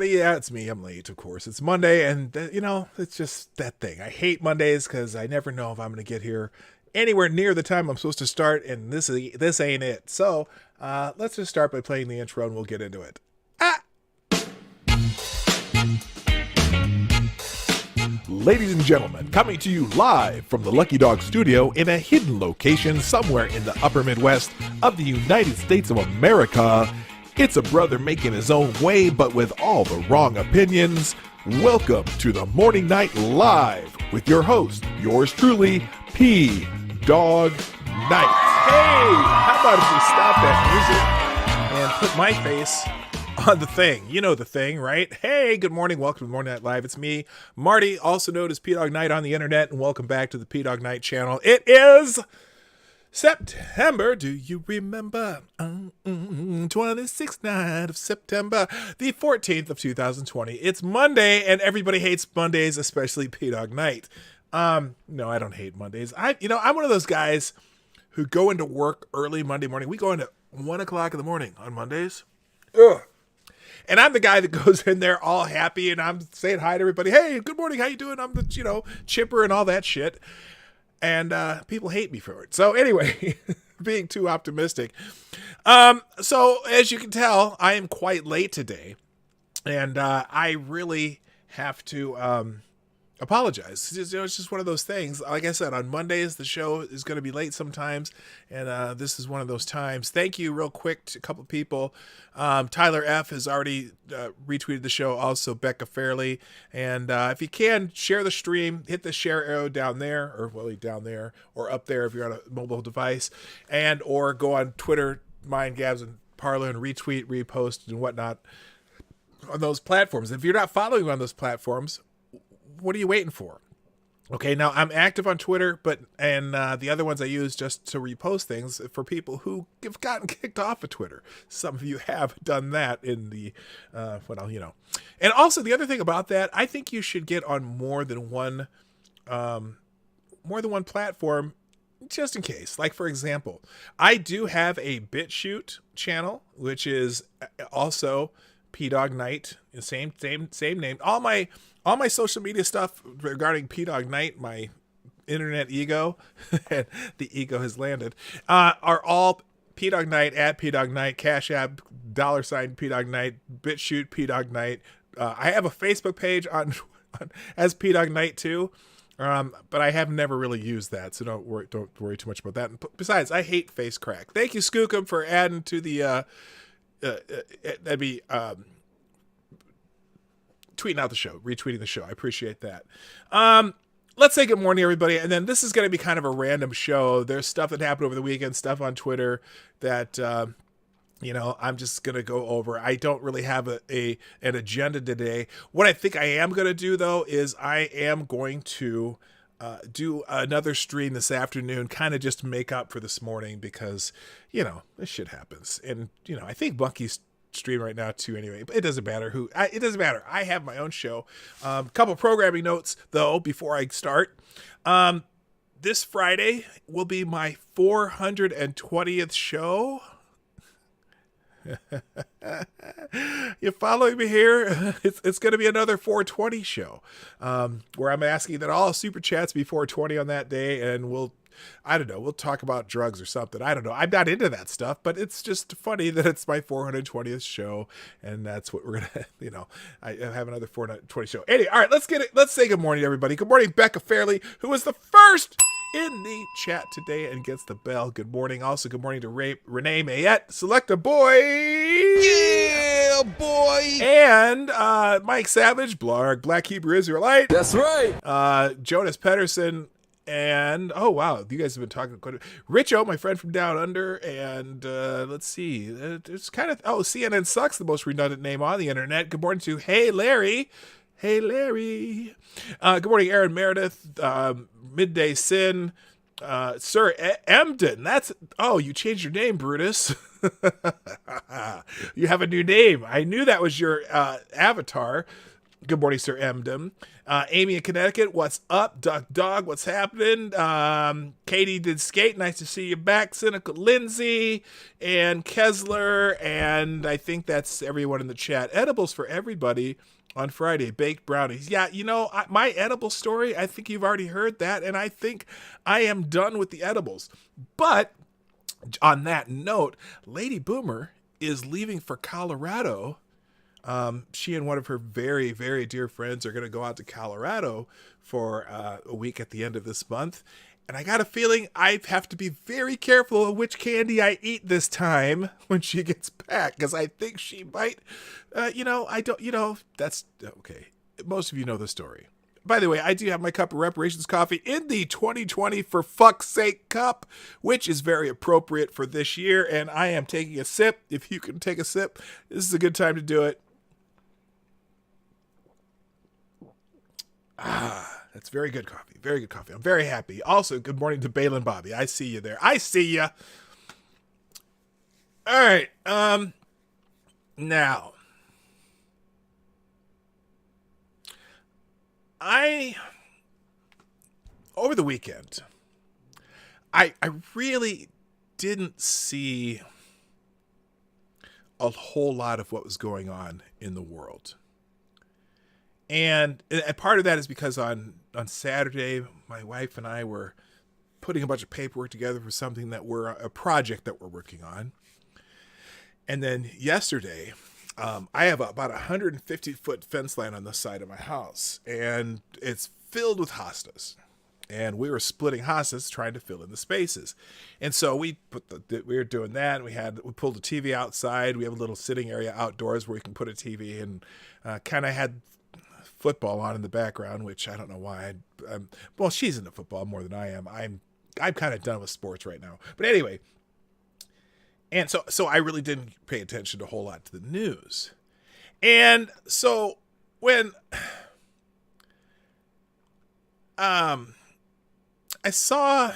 everybody. Yeah, it's me. I'm late, of course. It's Monday, and, it's just that thing. I hate Mondays because I never know if I'm going to get here anywhere near the time I'm supposed to start, and this ain't it. So let's just start by playing the intro, and we'll get into it. Ladies and gentlemen, coming to you live from the Lucky Dog studio in a hidden location somewhere in the upper Midwest of the United States of America, it's a brother making his own way, but with all the wrong opinions. Welcome to the Morning Night Live with your host, yours truly, PDawg Knight. Hey, how about if we stop that music and put my face on the thing? You know the thing, right? Hey, good morning. Welcome to the Morning Night Live. It's me, Marty, also known as PDawg Knight on the internet, and welcome back to the Dawg Knight Channel. It is September. Do you remember? 26th night of September, the 14th of 2020. It's Monday, and everybody hates Mondays, especially PDawg Knight. No, I don't hate Mondays. I'm one of those guys who go into work early Monday morning. We go into 1 o'clock in the morning on Mondays. Ugh. And I'm the guy that goes in there all happy, and I'm saying hi to everybody. Hey, good morning. How you doing? I'm the, chipper and all that shit. And people hate me for it. So anyway, being too optimistic. So as you can tell, I am quite late today. And I really have to apologize. It's just one of those things. Like I said, on Mondays, the show is going to be late sometimes. And this is one of those times. Thank you real quick to a couple of people. Tyler F. has already retweeted the show. Also, Becca Farley. And if you can, share the stream. Hit the share arrow down there. Or really down there. Or up there if you're on a mobile device. And or go on Twitter, mine, Gabs, and Parler, and retweet, repost, and whatnot on those platforms. If you're not following on those platforms, what are you waiting for? Okay, now I'm active on Twitter, and the other ones I use just to repost things for people who have gotten kicked off of Twitter. Some of you have done that in the, And also the other thing about that, I think you should get on more than one platform, just in case. Like, for example, I do have a BitChute channel, which is also PDawg Knight, same name. All my social media stuff regarding PDawg Knight, my internet ego, and the ego has landed, are all PDawg Knight, at PDawg Knight, Cashapp, $ PDawg Knight, BitChute PDawg Knight. I have a Facebook page on as PDawg Knight too, but I have never really used that, so don't worry too much about that. And besides, I hate face crack. Thank you, Skookum, for adding to the that'd be tweeting out the show, retweeting the show. I appreciate that. Let's say good morning, everybody. And then this is going to be kind of a random show. There's stuff that happened over the weekend, stuff on Twitter that, I'm just going to go over. I don't really have an agenda today. What I think I am going to do, though, is I am going to do another stream this afternoon, kind of just to make up for this morning because, this shit happens. And, I think Bucky's stream right now too anyway, but it doesn't matter it doesn't matter. I have my own show. Couple programming notes though before I start. This Friday will be my 420th show. You following me here? It's going to be another 420 show, where I'm asking that all super chats be 420 on that day, and we'll talk about drugs or something. I don't know. I'm not into that stuff, but it's just funny that it's my 420th show, and that's what we're gonna, I have another 420 show. Anyway, all right, let's get it. Let's say good morning, everybody. Good morning, Becca Farley, who was the first in the chat today and gets the bell. Good morning. Also, good morning to Renee Mayette, Select a Boy. Yeah, boy. And Mike Savage, Blarg, Black Hebrew Israelite. That's right. Jonas Pedersen. And, oh, wow, you guys have been talking quite a bit. Richo, my friend from down under, and let's see, it's kind of, CNN Sucks, the most redundant name on the internet. Good morning to Hey Larry. Hey Larry. Good morning, Aaron Meredith, Midday Sin, Sir Emden. You changed your name, Brutus. You have a new name. I knew that was your avatar. Good morning, Sir Emden. Amy in Connecticut, what's up? Dawg, what's happening? Katie did skate. Nice to see you back. Cynical Lindsay and Kessler. And I think that's everyone in the chat. Edibles for everybody on Friday. Baked brownies. Yeah, my edible story, I think you've already heard that. And I think I am done with the edibles. But on that note, Lady Boomer is leaving for Colorado. She and one of her very, very dear friends are going to go out to Colorado for a week at the end of this month. And I got a feeling I have to be very careful of which candy I eat this time when she gets back. Because I think she might, that's okay. Most of you know the story. By the way, I do have my cup of reparations coffee in the 2020 For Fuck's Sake cup, which is very appropriate for this year. And I am taking a sip. If you can take a sip, this is a good time to do it. That's very good coffee. Very good coffee. I'm very happy. Also, good morning to Balin Bobby. I see you there. I see you. All right. Now, over the weekend, I really didn't see a whole lot of what was going on in the world. And part of that is because on Saturday, my wife and I were putting a bunch of paperwork together for something that a project that we're working on. And then yesterday, I have about 150-foot fence line on the side of my house, and it's filled with hostas. And we were splitting hostas trying to fill in the spaces. And so we were doing that. We pulled a TV outside. We have a little sitting area outdoors where we can put a TV, and kind of had football on in the background, which I don't know why. Well, she's into football more than I am. I'm kind of done with sports right now. But anyway, and so I really didn't pay attention a whole lot to the news. And so when I saw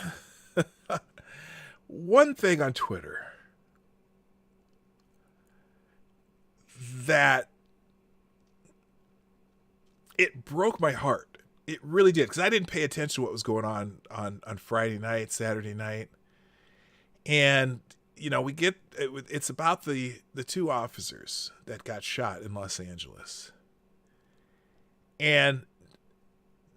one thing on Twitter that it broke my heart. It really did, because I didn't pay attention to what was going on Friday night, Saturday night. And, it's about the two officers that got shot in Los Angeles. And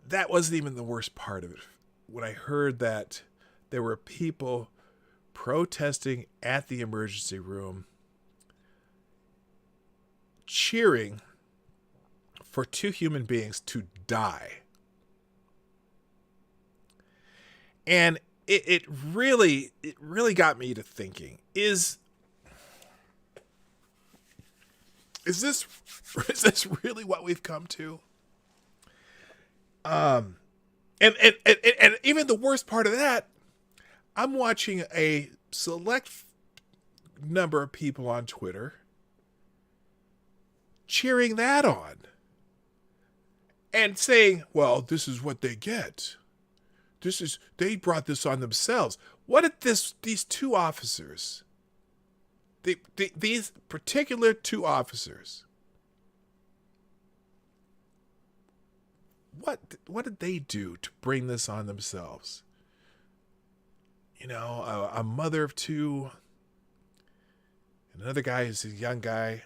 that wasn't even the worst part of it. When I heard that there were people protesting at the emergency room, cheering for two human beings to die. And it really got me to thinking, is this really what we've come to? And even the worst part of that, I'm watching a select number of people on Twitter cheering that on. And saying, well, this is what they get. They brought this on themselves. What did these two officers, these particular two officers, what did they do to bring this on themselves? A mother of two, another guy is a young guy.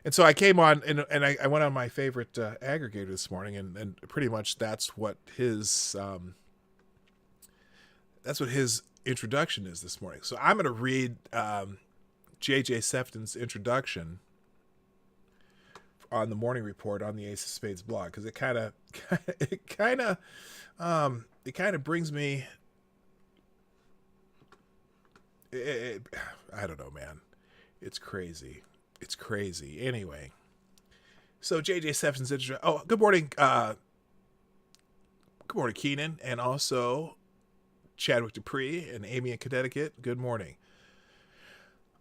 And so I came on and I went on my favorite aggregator this morning, and pretty much that's what his introduction is this morning. So I'm going to read J.J. Sefton's introduction on the Morning Report on the Ace of Spades blog, because it kind of brings me. I don't know, man. It's crazy. It's crazy. Anyway, so J.J. Sefton's introduction. Oh, good morning. Good morning, Keenan, and also Chadwick Dupree and Amy in Connecticut. Good morning.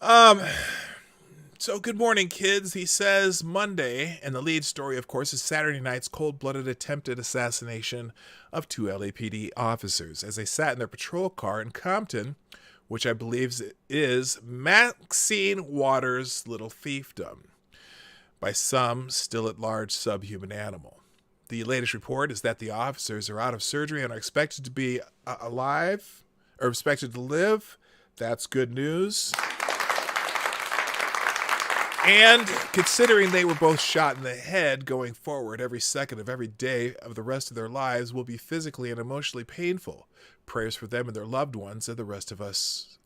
So good morning, kids. He says Monday, and the lead story, of course, is Saturday night's cold-blooded attempted assassination of two LAPD officers as they sat in their patrol car in Compton, which I believe is Maxine Waters' little fiefdom. by some still at large subhuman animal. The latest report is that the officers are out of surgery and are expected to be alive, or expected to live. That's good news. And considering they were both shot in the head, going forward, every second of every day of the rest of their lives will be physically and emotionally painful. Prayers for them and their loved ones and the rest of us,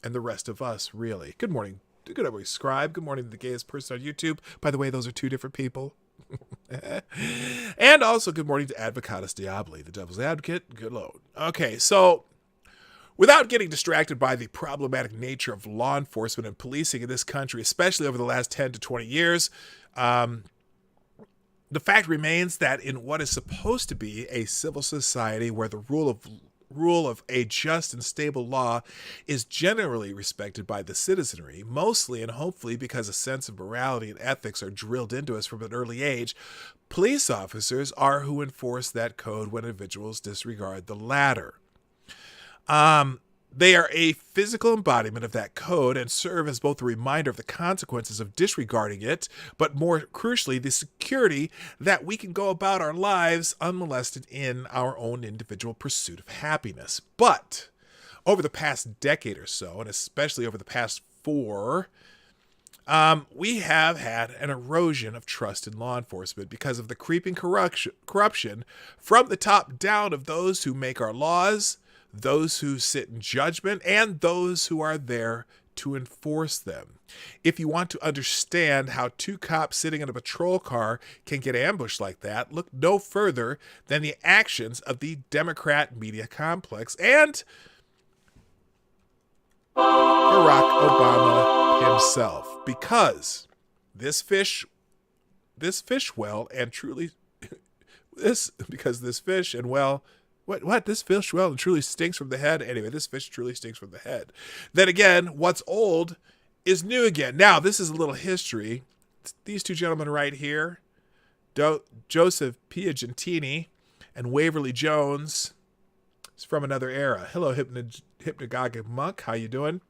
really. Good morning. Good morning, Scribe. Good morning to the gayest person on YouTube. By the way, those are two different people. And also good morning to Advocatus Diaboli, the devil's advocate. Good Lord. Okay, so without getting distracted by the problematic nature of law enforcement and policing in this country, especially over the last 10 to 20 years, the fact remains that in what is supposed to be a civil society where the rule of a just and stable law is generally respected by the citizenry, mostly and hopefully because a sense of morality and ethics are drilled into us from an early age, police officers are who enforce that code when individuals disregard the latter. They are a physical embodiment of that code and serve as both a reminder of the consequences of disregarding it, but more crucially, the security that we can go about our lives unmolested in our own individual pursuit of happiness. But over the past decade or so, and especially over the past 4, we have had an erosion of trust in law enforcement because of the creeping corruption from the top down of those who make our laws, those who sit in judgment, and those who are there to enforce them. If you want to understand how 2 cops sitting in a patrol car can get ambushed like that, look no further than the actions of the Democrat media complex and Barack Obama himself. Because this fish well and truly this fish well and truly stinks from the head. Anyway, this fish truly stinks from the head. Then again, what's old is new again. Now, this is a little history. These 2 gentlemen right here, Joseph Piagentini and Waverly Jones, is from another era. Hello, hypnagogic monk. How you doing?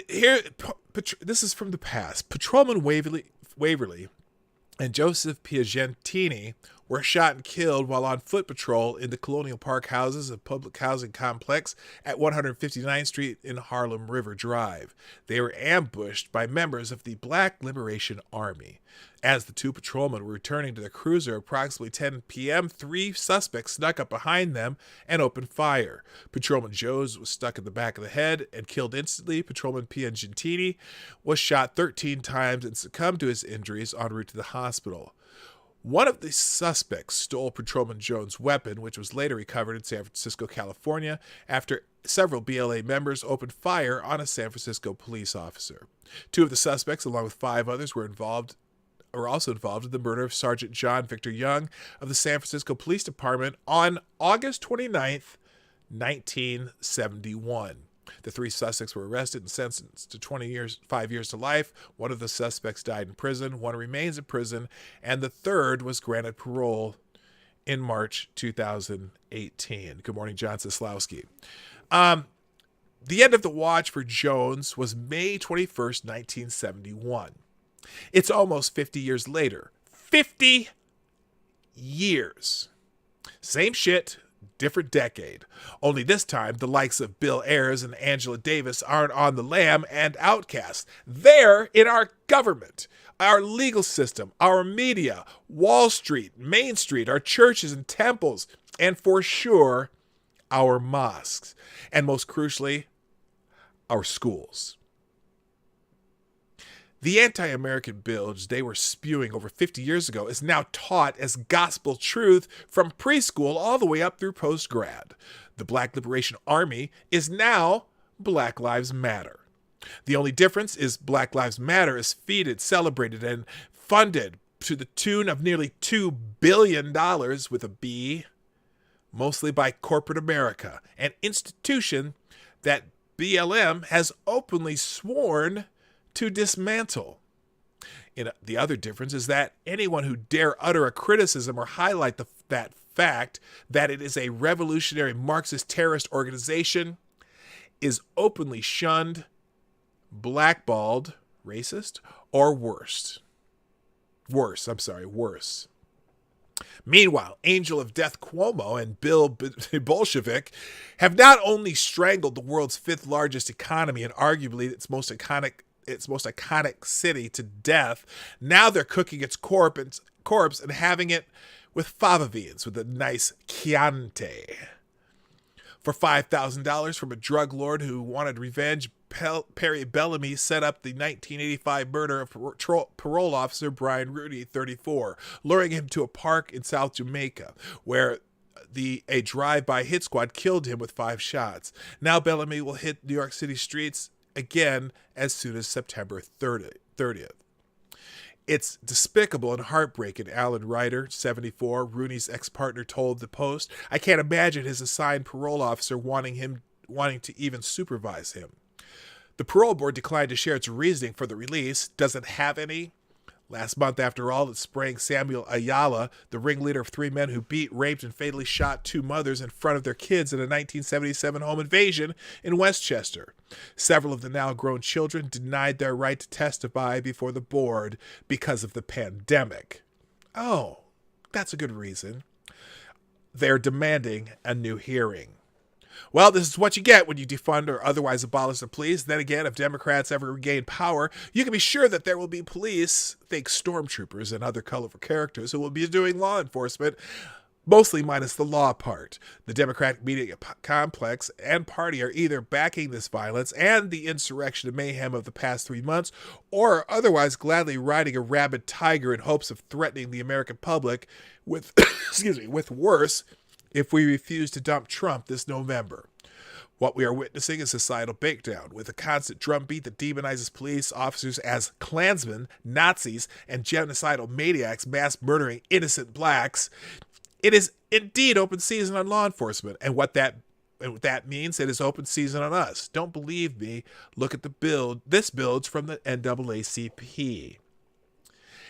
This is from the past. Patrolman Waverly and Joseph Piagentini were shot and killed while on foot patrol in the Colonial Park houses of public housing complex at 159th Street in Harlem River Drive. They were ambushed by members of the Black Liberation Army. As the 2 patrolmen were returning to their cruiser approximately 10 p.m., 3 suspects snuck up behind them and opened fire. Patrolman Jones was stuck in the back of the head and killed instantly. Patrolman Piagentini was shot 13 times and succumbed to his injuries en route to the hospital. One of the suspects stole Patrolman Jones' weapon, which was later recovered in San Francisco, California, after several BLA members opened fire on a San Francisco police officer. 2 of the suspects, along with 5 others, were also involved in the murder of Sergeant John Victor Young of the San Francisco Police Department on August 29th, 1971. The 3 suspects were arrested and sentenced to 5 years to life. 1 of the suspects died in prison. 1 remains in prison. And the 3rd was granted parole in March 2018. Good morning, John Sislowski. The end of the watch for Jones was May 21st, 1971. It's almost 50 years later. 50 years. Same shit, different decade. Only this time, the likes of Bill Ayers and Angela Davis aren't on the lam and outcast. They're in our government, our legal system, our media, Wall Street, Main Street, our churches and temples, and for sure, our mosques. And most crucially, our schools. The anti-American bilge they were spewing over 50 years ago is now taught as gospel truth from preschool all the way up through post-grad. The Black Liberation Army is now Black Lives Matter. The only difference is Black Lives Matter is feted, celebrated, and funded to the tune of nearly $2 billion with a B, mostly by corporate America, an institution that BLM has openly sworn to dismantle. The other difference is that anyone who dare utter a criticism or highlight that fact that it is a revolutionary Marxist terrorist organization is openly shunned, blackballed, racist, or worse. Worse. Meanwhile, Angel of Death Cuomo and Bill Bolshevik have not only strangled the world's fifth largest economy and arguably its most iconic city to death, now they're cooking its corpse and having it with fava beans with a nice Chianti. For $5,000 from a drug lord who wanted revenge, Perry Bellamy set up the 1985 murder of parole officer Brian Rudy, 34, luring him to a park in South Jamaica, where a drive-by hit squad killed him with 5 shots. Now Bellamy will hit New York City streets again as soon as September 30th. It's despicable and heartbreaking, Alan Ryder, 74, Rooney's ex-partner, told the Post. I can't imagine his assigned parole officer wanting to even supervise him. The parole board declined to share its reasoning for the release. Doesn't have any. Last month, after all, it sprang Samuel Ayala, the ringleader of 3 men who beat, raped, and fatally shot 2 mothers in front of their kids in a 1977 home invasion in Westchester. Several of the now-grown children denied their right to testify before the board because of the pandemic. Oh, that's a good reason. They're demanding a new hearing. Well, this is what you get when you defund or otherwise abolish the police. Then again, if Democrats ever regain power, you can be sure that there will be police, think stormtroopers and other colorful characters, who will be doing law enforcement, mostly minus the law part. The Democratic media complex and party are either backing this violence and the insurrection and mayhem of the past 3 months, or otherwise gladly riding a rabid tiger in hopes of threatening the American public with, with worse, if we refuse to dump Trump this November. What we are witnessing is societal breakdown, with a constant drumbeat that demonizes police officers as Klansmen, Nazis, and genocidal maniacs mass murdering innocent blacks. It is indeed open season on law enforcement, and what that means, it is open season on us. Don't believe me? Look at the build. This builds from the NAACP.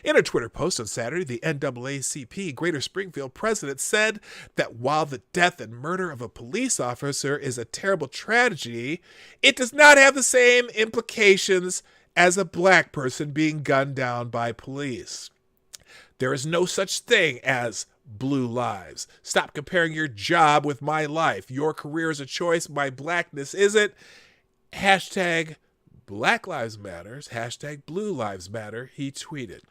In a Twitter post on Saturday, the NAACP Greater Springfield president said that while the death and murder of a police officer is a terrible tragedy, it does not have the same implications as a black person being gunned down by police. There is no such thing as blue lives. Stop comparing your job with my life. Your career is a choice. My blackness isn't. Hashtag Black Lives Matters. Hashtag Blue Lives Matter, he tweeted.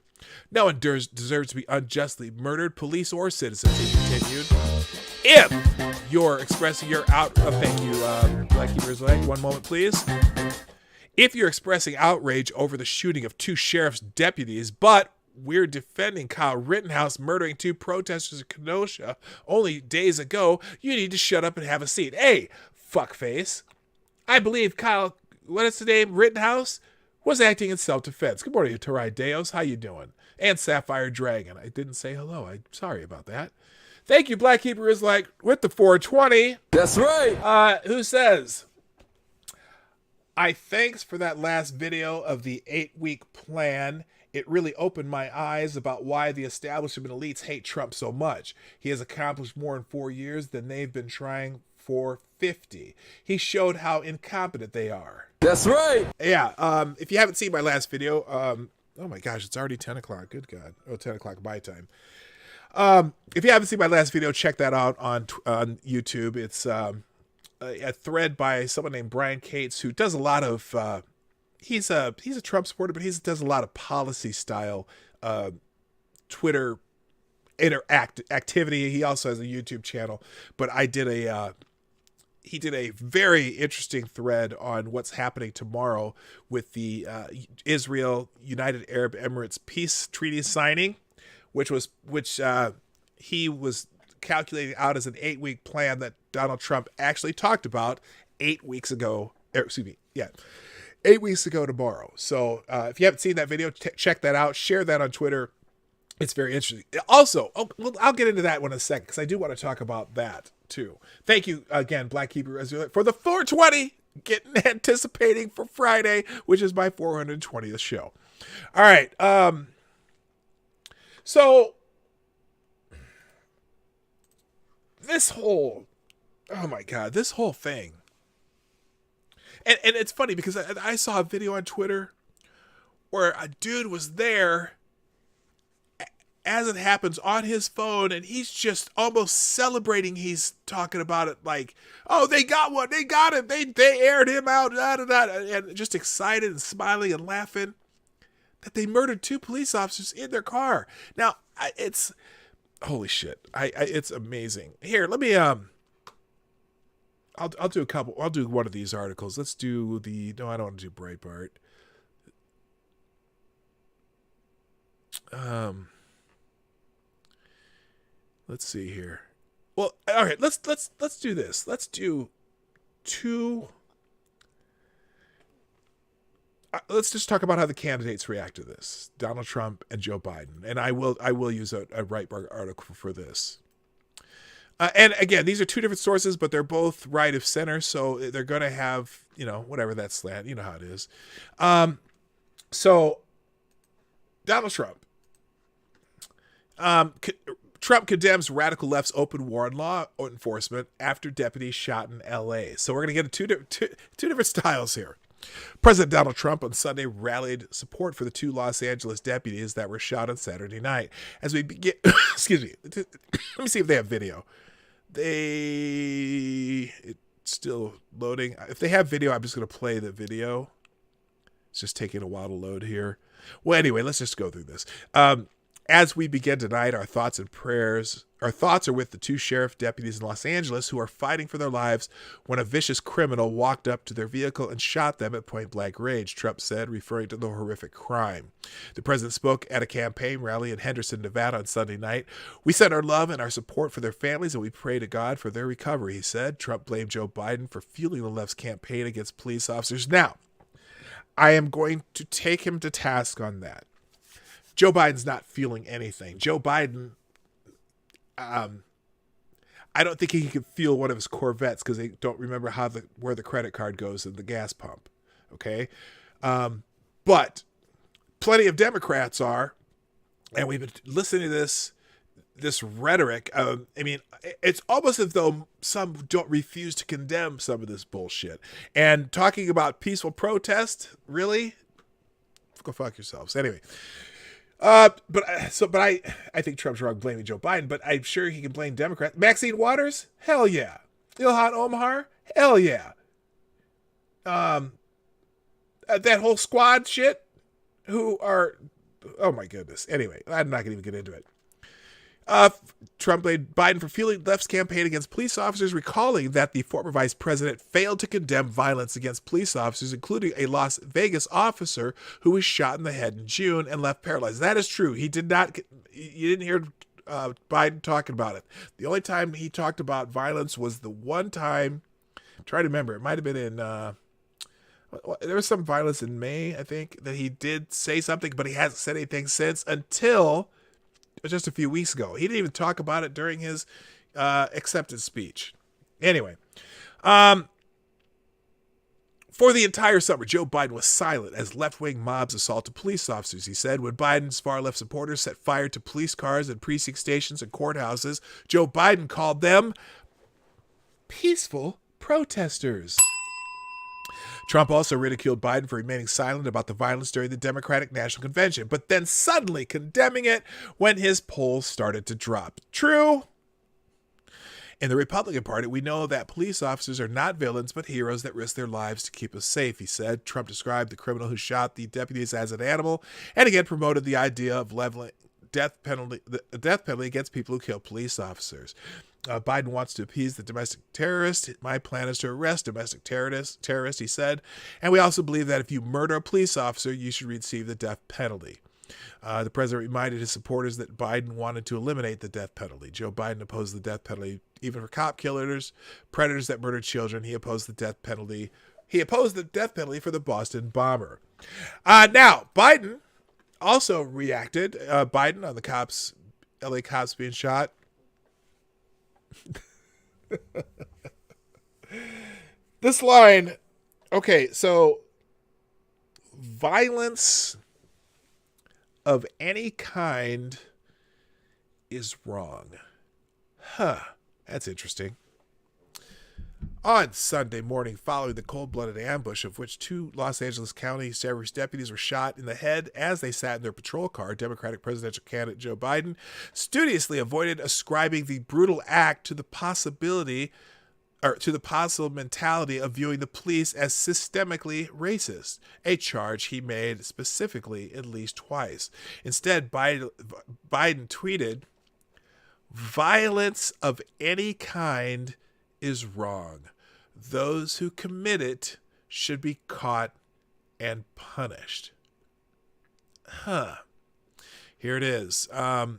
No one deserves to be unjustly murdered, police or citizens, he continued. If you're expressing your thank you, Black Keeper's Leg, 1 moment, please. If you're expressing outrage over the shooting of 2 sheriff's deputies, but we're defending Kyle Rittenhouse murdering 2 protesters in Kenosha only days ago, you need to shut up and have a seat. Hey, fuckface. I believe Kyle, what is the name, Rittenhouse, was acting in self-defense. Good morning, Tarai Deos. How you doing? And Sapphire Dragon. I didn't say hello. I'm sorry about that. Thank you, Black Keeper is like with the 420. That's right. Who says, thanks for that last video of the 8-week plan. It really opened my eyes about why the establishment elites hate Trump so much. He has accomplished more in 4 years than they've been trying for 50. He showed how incompetent they are. That's right. Yeah. If you haven't seen my last video, oh my gosh, it's already 10 o'clock. Good God. 10 o'clock my time. If you haven't seen my last video, check that out on YouTube. It's a thread by someone named Brian Cates, who does a lot of, he's a Trump supporter, but he does a lot of policy style Twitter activity. He also has a YouTube channel, but he did a very interesting thread on what's happening tomorrow with the Israel United Arab Emirates peace treaty signing, which he was calculating out as an 8-week plan that Donald Trump actually talked about 8 weeks ago. 8 weeks ago tomorrow. So if you haven't seen that video, check that out. Share that on Twitter. It's very interesting. Also, I'll get into that one in a second because I do want to talk about that too. Thank you again, Black Hebrew Israelite, for the 420. Anticipating for Friday, which is my 420th show. All right. So this whole thing. And it's funny because I saw a video on Twitter where a dude was there as it happens on his phone, and he's just almost celebrating. He's talking about it like, oh, they got one, they got him, they aired him out, and just excited and smiling and laughing that they murdered 2 police officers in their car. Now, it's holy shit. It's amazing. Here, let me I'll do a couple. I'll do one of these articles. Let's do the no, I don't want to do Breitbart. Let's see here. Well, all right, let's do this. Let's do 2 let's just talk about how the candidates react to this. Donald Trump and Joe Biden. And I will use a Breitbart article for this. And again, these are 2 different sources, but they're both right of center, so they're going to have, whatever that slant, you know how it is. So Donald Trump. Trump condemns radical left's open war on law enforcement after deputies shot in L.A. So we're going to get two different styles here. President Donald Trump on Sunday rallied support for the 2 Los Angeles deputies that were shot on Saturday night. As we begin, excuse me, let me see if they have video. It's still loading. If they have video, I'm just going to play the video. It's just taking a while to load here. Well, anyway, let's just go through this. As we begin tonight, our thoughts are with the 2 sheriff deputies in Los Angeles who are fighting for their lives when a vicious criminal walked up to their vehicle and shot them at point-blank range, Trump said, referring to the horrific crime. The president spoke at a campaign rally in Henderson, Nevada on Sunday night. We send our love and our support for their families, and we pray to God for their recovery, he said. Trump blamed Joe Biden for fueling the left's campaign against police officers. Now, I am going to take him to task on that. Joe Biden's not feeling anything. Joe Biden, I don't think he can feel one of his Corvettes because they don't remember where the credit card goes in the gas pump. Okay, but plenty of Democrats are, and we've been listening to this rhetoric. I mean, it's almost as though some don't refuse to condemn some of this bullshit and talking about peaceful protest. Really, go fuck yourselves. Anyway. But I think Trump's wrong blaming Joe Biden, but I'm sure he can blame Democrats. Maxine Waters? Hell yeah. Ilhan Omar? Hell yeah. That whole squad shit who are, oh my goodness. Anyway, I'm not going to even get into it. Trump blamed Biden for fueling left's campaign against police officers, recalling that the former vice president failed to condemn violence against police officers, including a Las Vegas officer who was shot in the head in June and left paralyzed. That is true. He did not. You didn't hear Biden talking about it. The only time he talked about violence was the one time. I'm trying to remember. It might have been in. There was some violence in May, I think, that he did say something, but he hasn't said anything since until just a few weeks ago. He didn't even talk about it during his acceptance speech. Anyway, for the entire summer, Joe Biden was silent as left-wing mobs assaulted police officers, he said. When Biden's far-left supporters set fire to police cars and precinct stations and courthouses, Joe Biden called them peaceful protesters. Trump also ridiculed Biden for remaining silent about the violence during the Democratic National Convention, but then suddenly condemning it when his polls started to drop. True. In the Republican Party, we know that police officers are not villains, but heroes that risk their lives to keep us safe, he said. Trump described the criminal who shot the deputies as an animal, and again promoted the idea of leveling the death penalty against people who kill police officers. Biden wants to appease the domestic terrorist. My plan is to arrest domestic terrorists, he said. And we also believe that if you murder a police officer, you should receive the death penalty. The president reminded his supporters that Biden wanted to eliminate the death penalty. Joe Biden opposed the death penalty even for cop killers, predators that murdered children. He opposed the death penalty. He opposed the death penalty for the Boston bomber. Now, Biden also reacted. Biden on the LA cops being shot. This line, okay, so violence of any kind is wrong. Huh, that's interesting. On Sunday morning, following the cold-blooded ambush of which 2 Los Angeles County Sheriff's deputies were shot in the head as they sat in their patrol car, Democratic presidential candidate Joe Biden studiously avoided ascribing the brutal act to the possible mentality of viewing the police as systemically racist, a charge he made specifically at least twice. Instead, Biden tweeted, "Violence of any kind is wrong. Those who commit it should be caught and punished." Here it is. The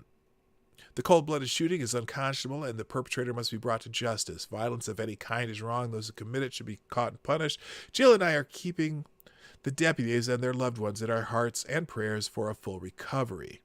cold-blooded shooting is unconscionable and the perpetrator must be brought to justice. Violence of any kind is wrong. Those who commit it should be caught and punished. Jill and I are keeping the deputies and their loved ones in our hearts and prayers for a full recovery.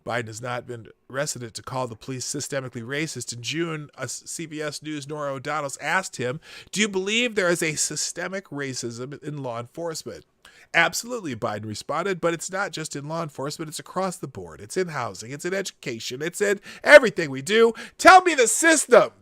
Biden has not been reticent to call the police systemically racist. In June, a CBS News' Norah O'Donnell asked him, "Do you believe there is a systemic racism in law enforcement?" "Absolutely," Biden responded, "but it's not just in law enforcement, it's across the board. It's in housing, it's in education, it's in everything we do. Tell me the system.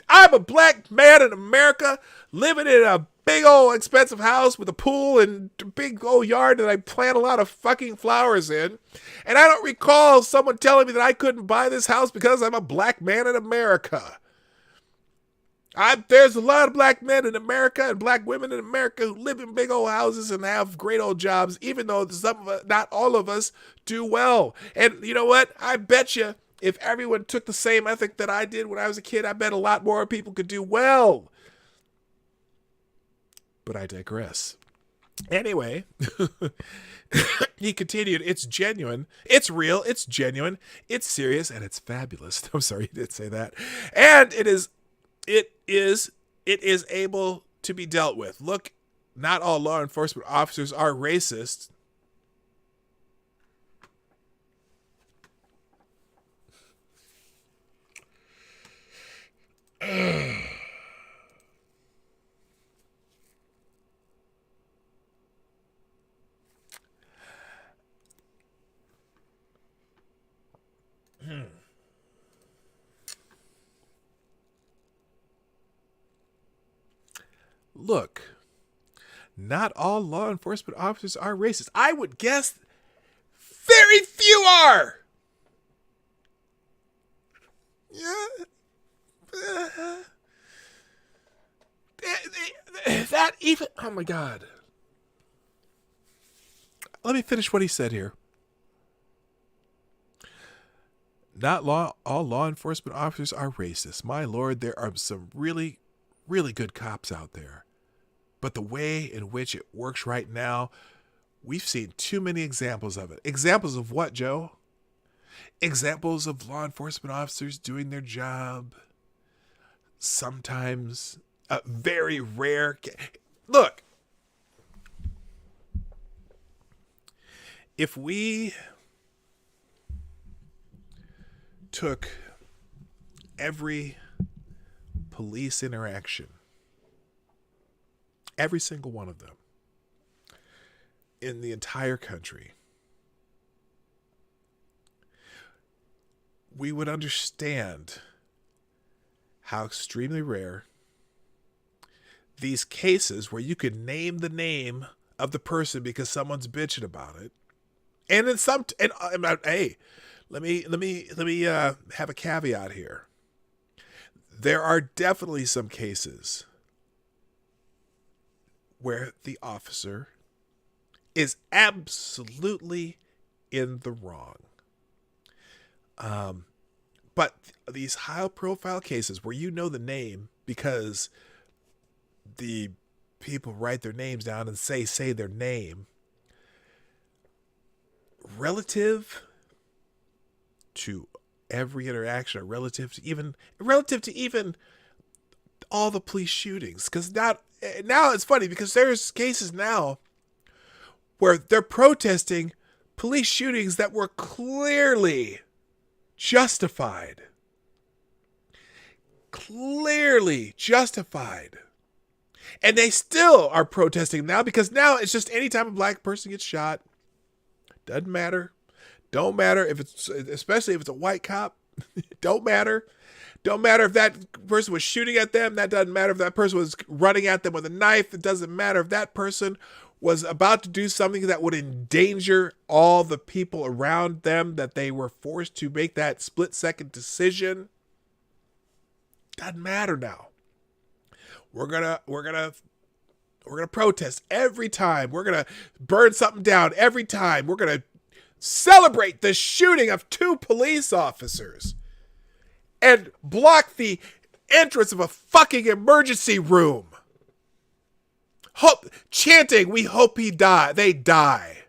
I'm a black man in America living in a big old expensive house with a pool and a big old yard that I plant a lot of fucking flowers in. And I don't recall someone telling me that I couldn't buy this house because I'm a black man in America. There's a lot of black men in America and black women in America who live in big old houses and have great old jobs, even though some of us, not all of us, do well. And you know what? I bet you if everyone took the same ethic that I did when I was a kid, I bet a lot more people could do well." But I digress. Anyway, he continued, "It's genuine, it's real, it's genuine, it's serious, and it's fabulous." I'm sorry, he did say that. "And it is able to be dealt with. Look, not all law enforcement officers are racist." Look, not all law enforcement officers are racist. I would guess very few are. Yeah. That even, oh my God. Let me finish what he said here. Not all law enforcement officers are racist. My Lord, there are some really, really good cops out there. But the way in which it works right now, we've seen too many examples of it. Examples of what, Joe? Examples of law enforcement officers doing their job. Sometimes a very rare. Look, if we took every police interaction, every single one of them, in the entire country, we would understand how extremely rare these cases where you could name the name of the person because someone's bitching about it. And in some, hey, let me have a caveat here. There are definitely some cases where the officer is absolutely in the wrong. But these high-profile cases where you know the name because the people write their names down and say their name, relative to every interaction, or relative to even all the police shootings, because now it's funny because there's cases now where they're protesting police shootings that were clearly justified. Clearly justified. And they still are protesting now because now it's just anytime a black person gets shot, doesn't matter. Don't matter if it's, especially if it's a white cop, Don't matter. Don't matter if that person was shooting at them. That doesn't matter if that person was running at them with a knife. It doesn't matter if that person was about to do something that would endanger all the people around them, that they were forced to make that split-second decision. Doesn't matter now. We're gonna protest every time. We're gonna burn something down every time. We're gonna celebrate the shooting of 2 police officers and block the entrance of a fucking emergency room. Chanting, we hope they die.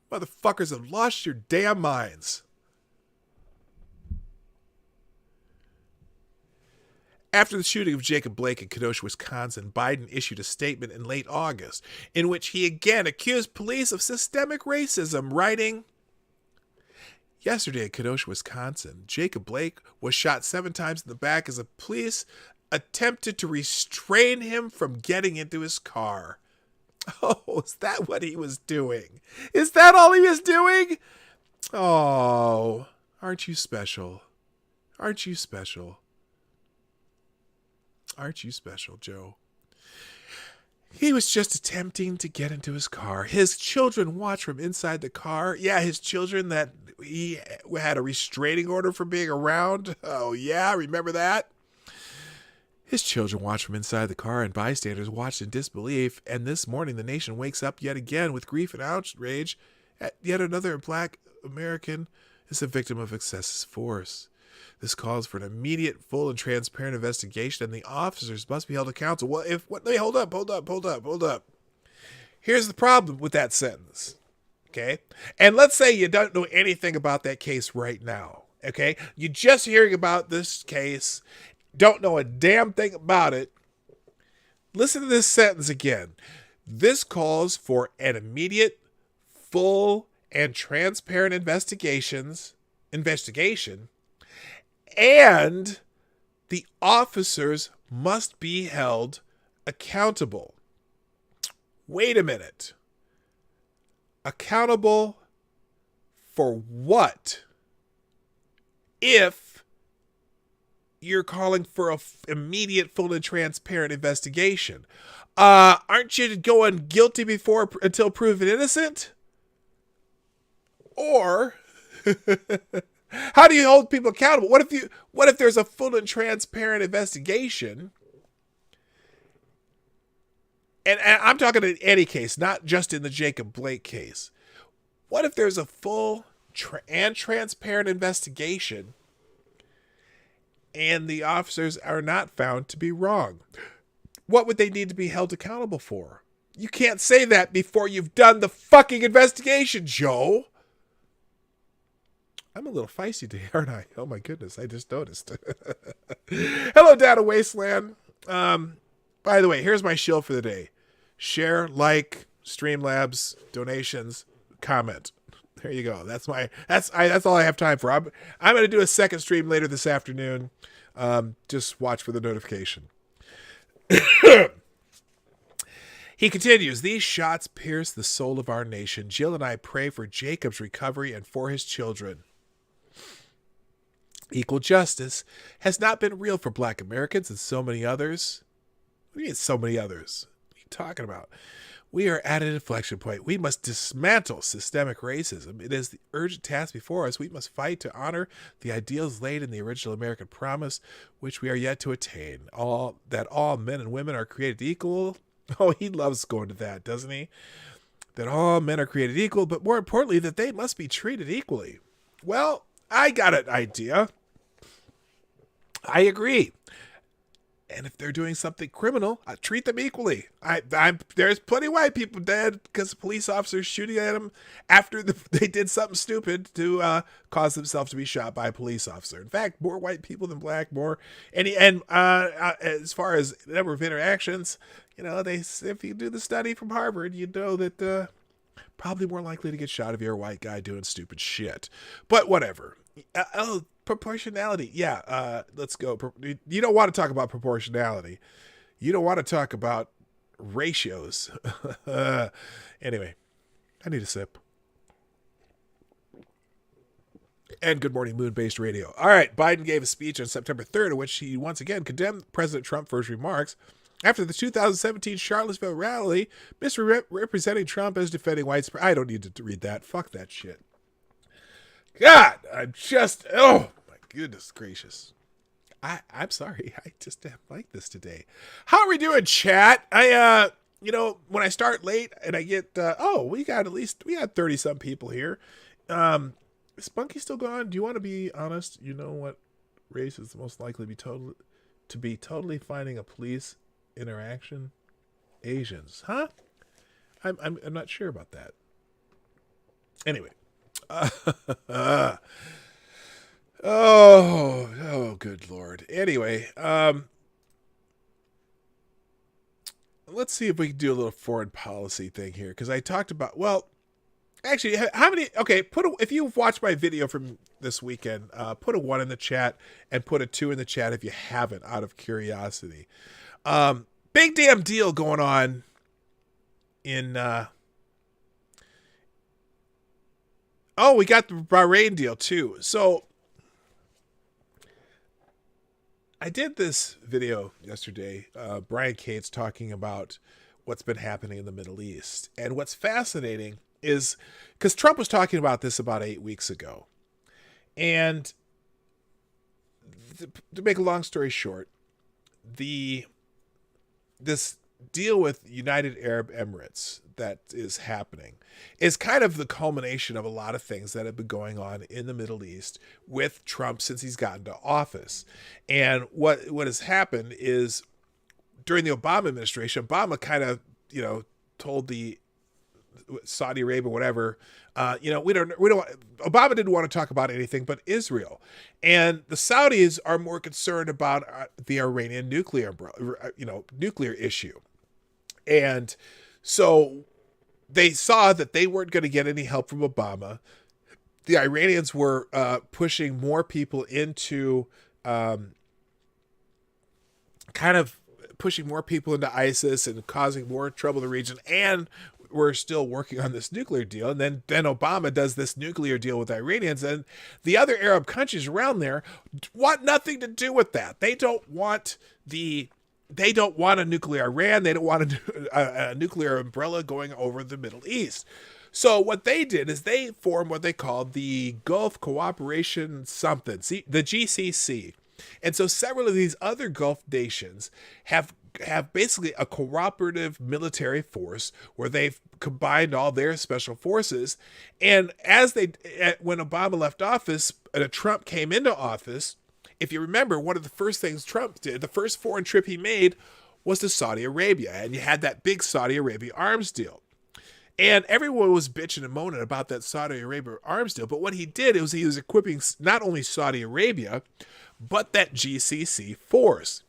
Motherfuckers have lost your damn minds. After the shooting of Jacob Blake in Kenosha, Wisconsin, Biden issued a statement in late August in which he again accused police of systemic racism, writing, "Yesterday in Kenosha, Wisconsin, Jacob Blake was shot 7 times in the back as the police attempted to restrain him from getting into his car." Oh, is that what he was doing? Is that all he was doing? Oh, aren't you special? Aren't you special? Aren't you special, Joe? He was just attempting to get into his car. His children watched from inside the car. Yeah, his children that he had a restraining order for being around. Oh, yeah, remember that? His children watched from inside the car, and bystanders watched in disbelief. And this morning, the nation wakes up yet again with grief and outrage at yet another Black American is a victim of excessive force. This calls for an immediate, full, and transparent investigation, and the officers must be held accountable. Well, hold up. Here's the problem with that sentence, okay? And let's say you don't know anything about that case right now, okay? You're just hearing about this case, don't know a damn thing about it. Listen to this sentence again. This calls for an immediate, full, and transparent investigation, and the officers must be held accountable. Wait a minute. Accountable for what? If you're calling for an immediate, full, and transparent investigation, aren't you going guilty until proven innocent? Or how do you hold people accountable? What if there's a full and transparent investigation? And I'm talking in any case, not just in the Jacob Blake case. What if there's a full and transparent investigation and the officers are not found to be wrong? What would they need to be held accountable for? You can't say that before you've done the fucking investigation, Joe. I'm a little feisty today, aren't I? Oh my goodness, I just noticed. Hello, Data Wasteland. By the way, here's my shill for the day. Share, like, Streamlabs, donations, comment. There you go. That's all I have time for. I'm going to do a second stream later this afternoon. Just watch for the notification. He continues, "These shots pierce the soul of our nation. Jill and I pray for Jacob's recovery and for his children. Equal justice has not been real for Black Americans and so many others." What do you mean so many others? What are you talking about? "We are at an inflection point. We must dismantle systemic racism. It is the urgent task before us. We must fight to honor the ideals laid in the original American promise, which we are yet to attain. That all men and women are created equal." Oh, he loves going to that, doesn't he? "That all men are created equal, but more importantly, that they must be treated equally." Well, I got an idea. I agree. And if they're doing something criminal, I treat them equally. There's plenty of white people dead because police officers shooting at them after they did something stupid to cause themselves to be shot by a police officer. In fact, more white people than black, as far as the number of interactions, if you do the study from Harvard, you know that probably more likely to get shot if you're a white guy doing stupid shit. But whatever. Proportionality. Yeah, let's go. You don't want to talk about proportionality. You don't want to talk about ratios. Anyway, I need a sip. And Good Morning Moon-based radio. All right, Biden gave a speech on September 3rd in which he once again condemned President Trump for his remarks after the 2017 Charlottesville rally, misrepresenting Trump as defending white supremacy. I don't need to read that. Fuck that shit. God, oh my goodness gracious. I'm sorry. I just don't like this today. How are we doing, chat? When I start late and I get, we got 30 some people here. Is Spunky still gone? Do you want to be honest? You know what race is most likely to be totally finding a police interaction? Asians, huh? I'm not sure about that. Anyway, oh, good Lord. Anyway, let's see if we can do a little foreign policy thing here, because I talked about, actually, how many? Okay, if you've watched my video from this weekend, put a 1 in the chat and put a 2 in the chat if you haven't, out of curiosity. Big damn deal going on in. We got the Bahrain deal too. So I did this video yesterday. Brian Cates talking about what's been happening in the Middle East, and what's fascinating is because Trump was talking about this about 8 weeks ago. And to make a long story short, this deal with United Arab Emirates that is happening is kind of the culmination of a lot of things that have been going on in the Middle East with Trump since he's gotten to office. And what has happened is during the Obama administration, Obama kind of, told the Saudi Arabia, whatever, Obama didn't want to talk about anything but Israel. And the Saudis are more concerned about the Iranian nuclear issue. And so they saw that they weren't going to get any help from Obama. The Iranians were pushing more people into pushing more people into ISIS and causing more trouble in the region. And we're still working on this nuclear deal. And then Obama does this nuclear deal with the Iranians, and the other Arab countries around there want nothing to do with that. They don't want a nuclear Iran. They don't want a nuclear umbrella going over the Middle East. So what they did is they formed what they called the Gulf Cooperation something, the GCC. And so several of these other Gulf nations have basically a cooperative military force where they've combined all their special forces. And when Obama left office and Trump came into office, if you remember, one of the first things Trump did, the first foreign trip he made, was to Saudi Arabia. And you had that big Saudi Arabia arms deal. And everyone was bitching and moaning about that Saudi Arabia arms deal. But what he did was he was equipping not only Saudi Arabia, but that GCC force.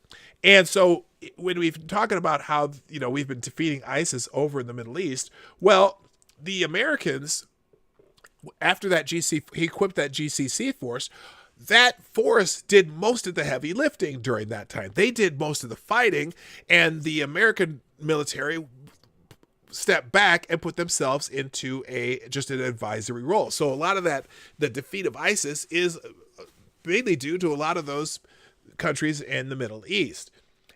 And so when we've been talking about how, we've been defeating ISIS over in the Middle East, well, the Americans, after that he equipped that GCC force, that force did most of the heavy lifting during that time. They did most of the fighting, and the American military stepped back and put themselves into just an advisory role. So a lot of the defeat of ISIS is mainly due to a lot of those countries in the Middle East.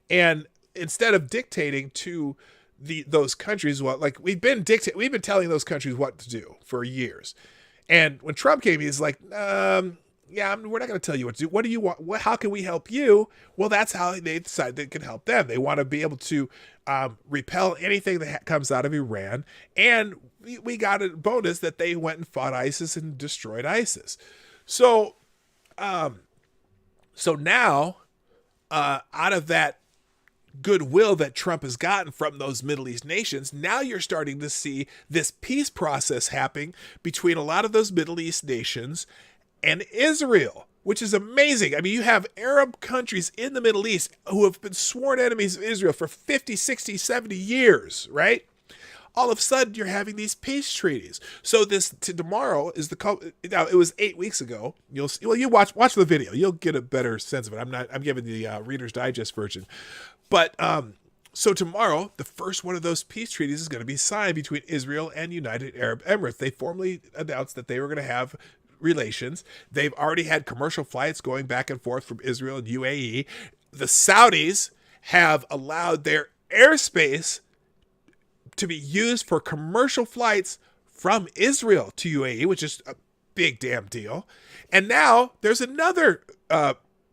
And instead of dictating to those countries we've been telling those countries what to do for years. And when Trump came, he's like, we're not going to tell you what to do. What do you want? How can we help you? Well, that's how they decide they can help them. They want to be able to repel anything that comes out of Iran. And we got a bonus that they went and fought ISIS and destroyed ISIS. So now, out of that goodwill that Trump has gotten from those Middle East nations, now you're starting to see this peace process happening between a lot of those Middle East nations and Israel, which is amazing. I mean, you have Arab countries in the Middle East who have been sworn enemies of Israel for 50, 60, 70 years, right? All of a sudden, you're having these peace treaties. So tomorrow is now it was 8 weeks ago. You watch the video. You'll get a better sense of it. I'm giving the Reader's Digest version. But so tomorrow, the first one of those peace treaties is going to be signed between Israel and United Arab Emirates. They formally announced that they were going to have relations. They've already had commercial flights going back and forth from Israel and UAE. The Saudis have allowed their airspace to be used for commercial flights from Israel to UAE, which is a big damn deal. And now there's another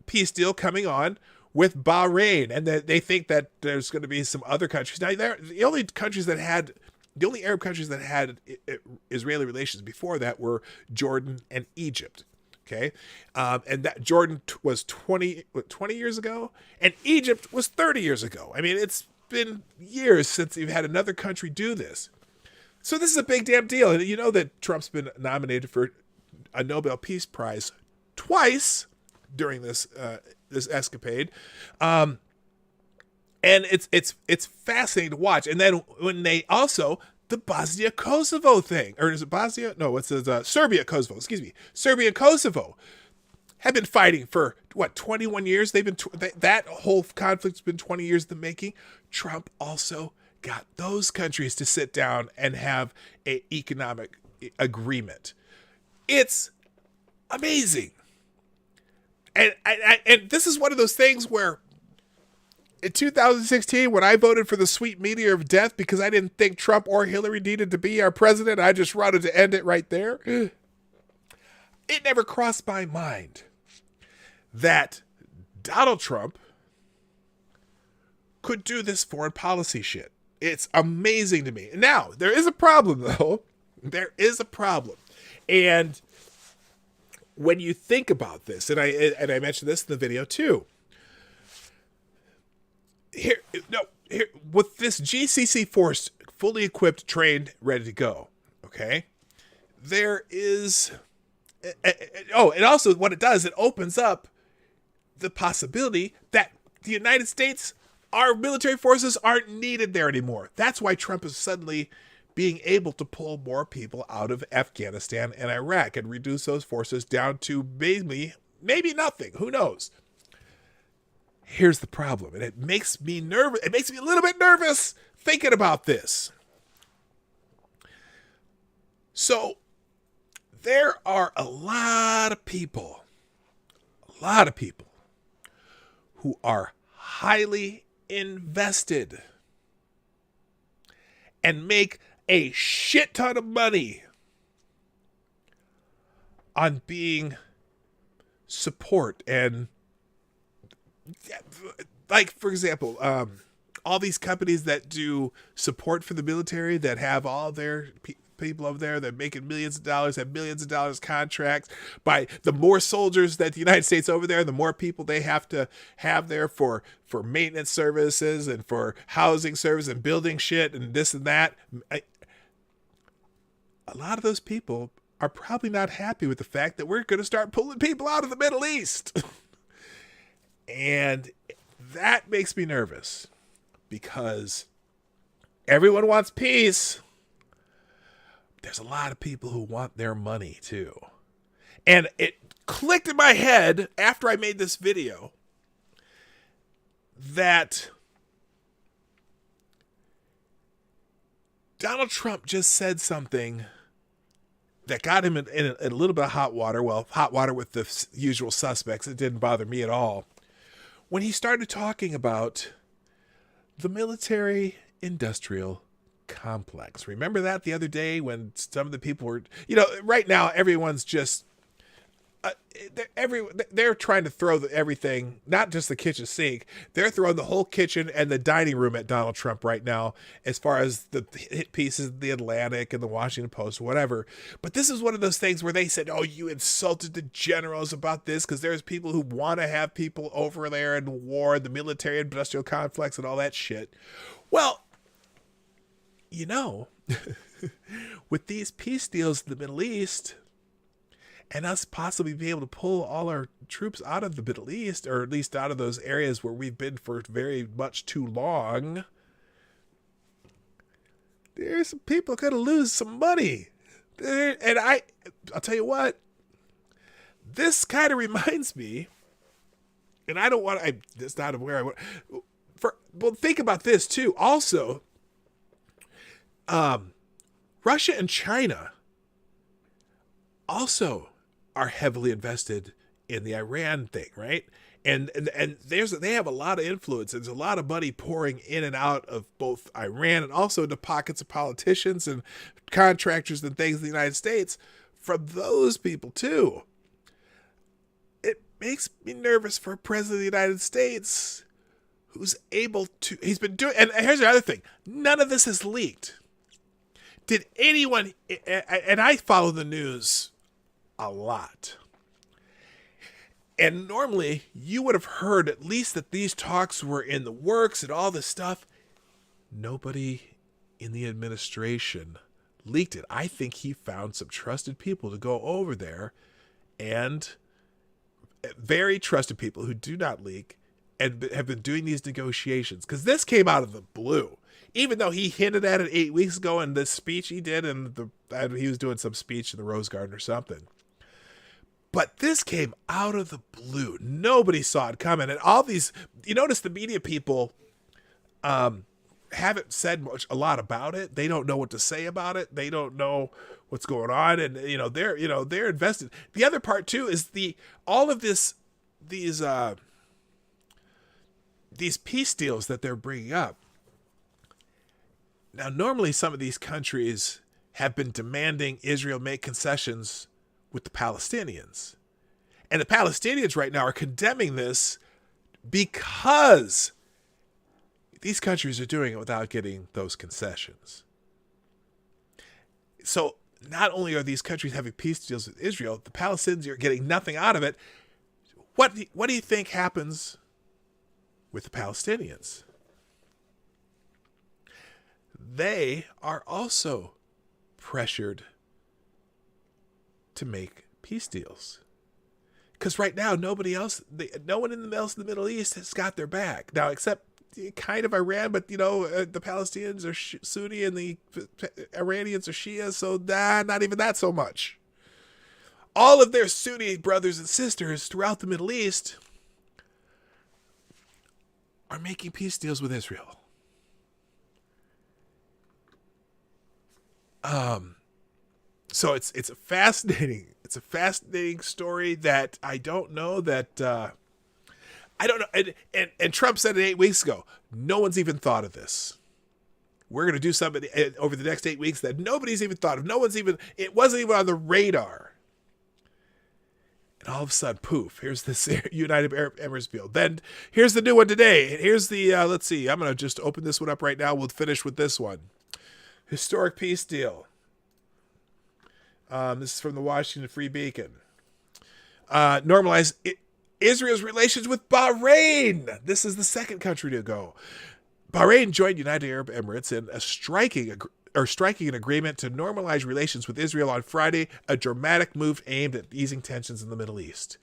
peace deal coming on with Bahrain, and they think that there's going to be some other countries. Now, the only Arab countries that had Israeli relations before that were Jordan and Egypt. Okay, and that Jordan was 20 years ago, and Egypt was 30 years ago. I mean, it's been years since you've had another country do this. So this is a big damn deal. And you know that Trump's been nominated for a Nobel Peace Prize twice during this escapade. And it's fascinating to watch. And then when they also, the Bosnia Kosovo thing, or is it Bosnia? No, it's Serbia Kosovo. Excuse me, Serbia and Kosovo have been fighting for 21 years. They've been that whole conflict's been 20 years in the making. Trump also got those countries to sit down and have an economic agreement. It's amazing. And this is one of those things where in 2016, when I voted for the sweet meteor of death because I didn't think Trump or Hillary needed to be our president, I just wanted to end it right there. It never crossed my mind that Donald Trump could do this foreign policy shit. It's amazing to me. Now, there is a problem, though. There is a problem. And when you think about this, and I mentioned this in the video too, here with this GCC force fully equipped, trained, ready to go, okay, there is... and also what it does, it opens up the possibility that the United States, our military forces aren't needed there anymore. That's why Trump is suddenly being able to pull more people out of Afghanistan and Iraq and reduce those forces down to maybe nothing. Who knows? Here's the problem, and it makes me nervous. It makes me a little bit nervous thinking about this. So there are a lot of people who are highly invested and make a shit ton of money on being support and, like, for example, all these companies that do support for the military that have all their people over there that are making millions of dollars, have millions of dollars contracts. By the more soldiers that the United States over there, the more people they have to have there for maintenance services and for housing service and building shit and this and that. A lot of those people are probably not happy with the fact that we're going to start pulling people out of the Middle East. And that makes me nervous because everyone wants peace. There's a lot of people who want their money too. And it clicked in my head after I made this video that Donald Trump just said something that got him in a little bit of hot water. Well, hot water with the usual suspects. It didn't bother me at all. When he started talking about the military-industrial complex. Remember that the other day when some of the people were, right now everyone's just, they're trying to throw everything, not just the kitchen sink. They're throwing the whole kitchen and the dining room at Donald Trump right now, as far as the hit pieces, the Atlantic and the Washington Post, whatever. But this is one of those things where they said, "Oh, you insulted the generals about this," because there's people who want to have people over there in war, the military-industrial complex, and all that shit. Well, with these peace deals in the Middle East, and us possibly being able to pull all our troops out of the Middle East, or at least out of those areas where we've been for very much too long, there's some people going to lose some money. And I'll tell you what, this kind of reminds me, and I'm just not aware. Well, think about this too. Also, Russia and China also are heavily invested in the Iran thing, right? And they have a lot of influence. There's a lot of money pouring in and out of both Iran and also into pockets of politicians and contractors and things in the United States from those people too. It makes me nervous for a president of the United States who's able to, he's been doing, and here's the other thing, none of this has leaked. Did anyone, and I follow the news a lot, and normally you would have heard at least that these talks were in the works and all this stuff. Nobody in the administration leaked it. I think he found some trusted people to go over there, and very trusted people who do not leak and have been doing these negotiations. Because this came out of the blue. Even though he hinted at it 8 weeks ago in this speech he did, and he was doing some speech in the Rose Garden or something. But this came out of the blue. Nobody saw it coming. And all these, you notice the media people haven't said a lot about it. They don't know what to say about it. They don't know what's going on. And, they're invested. The other part too is all of these peace deals that they're bringing up. Now, normally some of these countries have been demanding Israel make concessions with the Palestinians. And the Palestinians right now are condemning this because these countries are doing it without getting those concessions. So not only are these countries having peace deals with Israel, the Palestinians are getting nothing out of it. What do you think happens with the Palestinians? They are also pressured to make peace deals. Because right now, no one else in the Middle East has got their back. Now, except kind of Iran, but, the Palestinians are Sunni and the Iranians are Shia, so not even that so much. All of their Sunni brothers and sisters throughout the Middle East are making peace deals with Israel. So it's a fascinating story that I don't know. And Trump said it 8 weeks ago. No one's even thought of this. We're going to do something over the next 8 weeks that nobody's even thought of. It wasn't even on the radar. And all of a sudden, poof, here's this United Arab Emirates deal. Then here's the new one today. Here's the, let's see, I'm going to just open this one up right now. We'll finish with this one. Historic peace deal. This is from the Washington Free Beacon. Normalize Israel's relations with Bahrain. This is the second country to go. Bahrain joined United Arab Emirates in striking an agreement to normalize relations with Israel on Friday, a dramatic move aimed at easing tensions in the Middle East.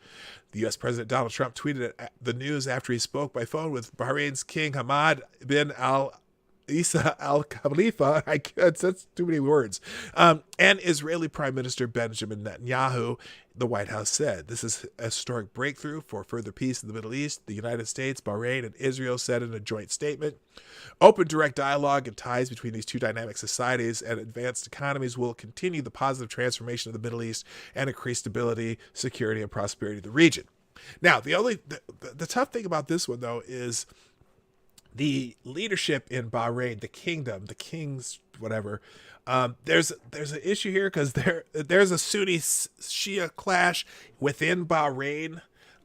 The U.S. President Donald Trump tweeted the news after he spoke by phone with Bahrain's King Hamad bin Isa al-Khalifa, that's too many words, and Israeli Prime Minister Benjamin Netanyahu. The White House said this is a historic breakthrough for further peace in the Middle East. The United States, Bahrain, and Israel said in a joint statement, open direct dialogue and ties between these two dynamic societies and advanced economies will continue the positive transformation of the Middle East and increase stability, security, and prosperity of the region. Now, the tough thing about this one, though, is the leadership in Bahrain, the kingdom, the kings, whatever. There's an issue here because there's a Sunni Shia clash within Bahrain.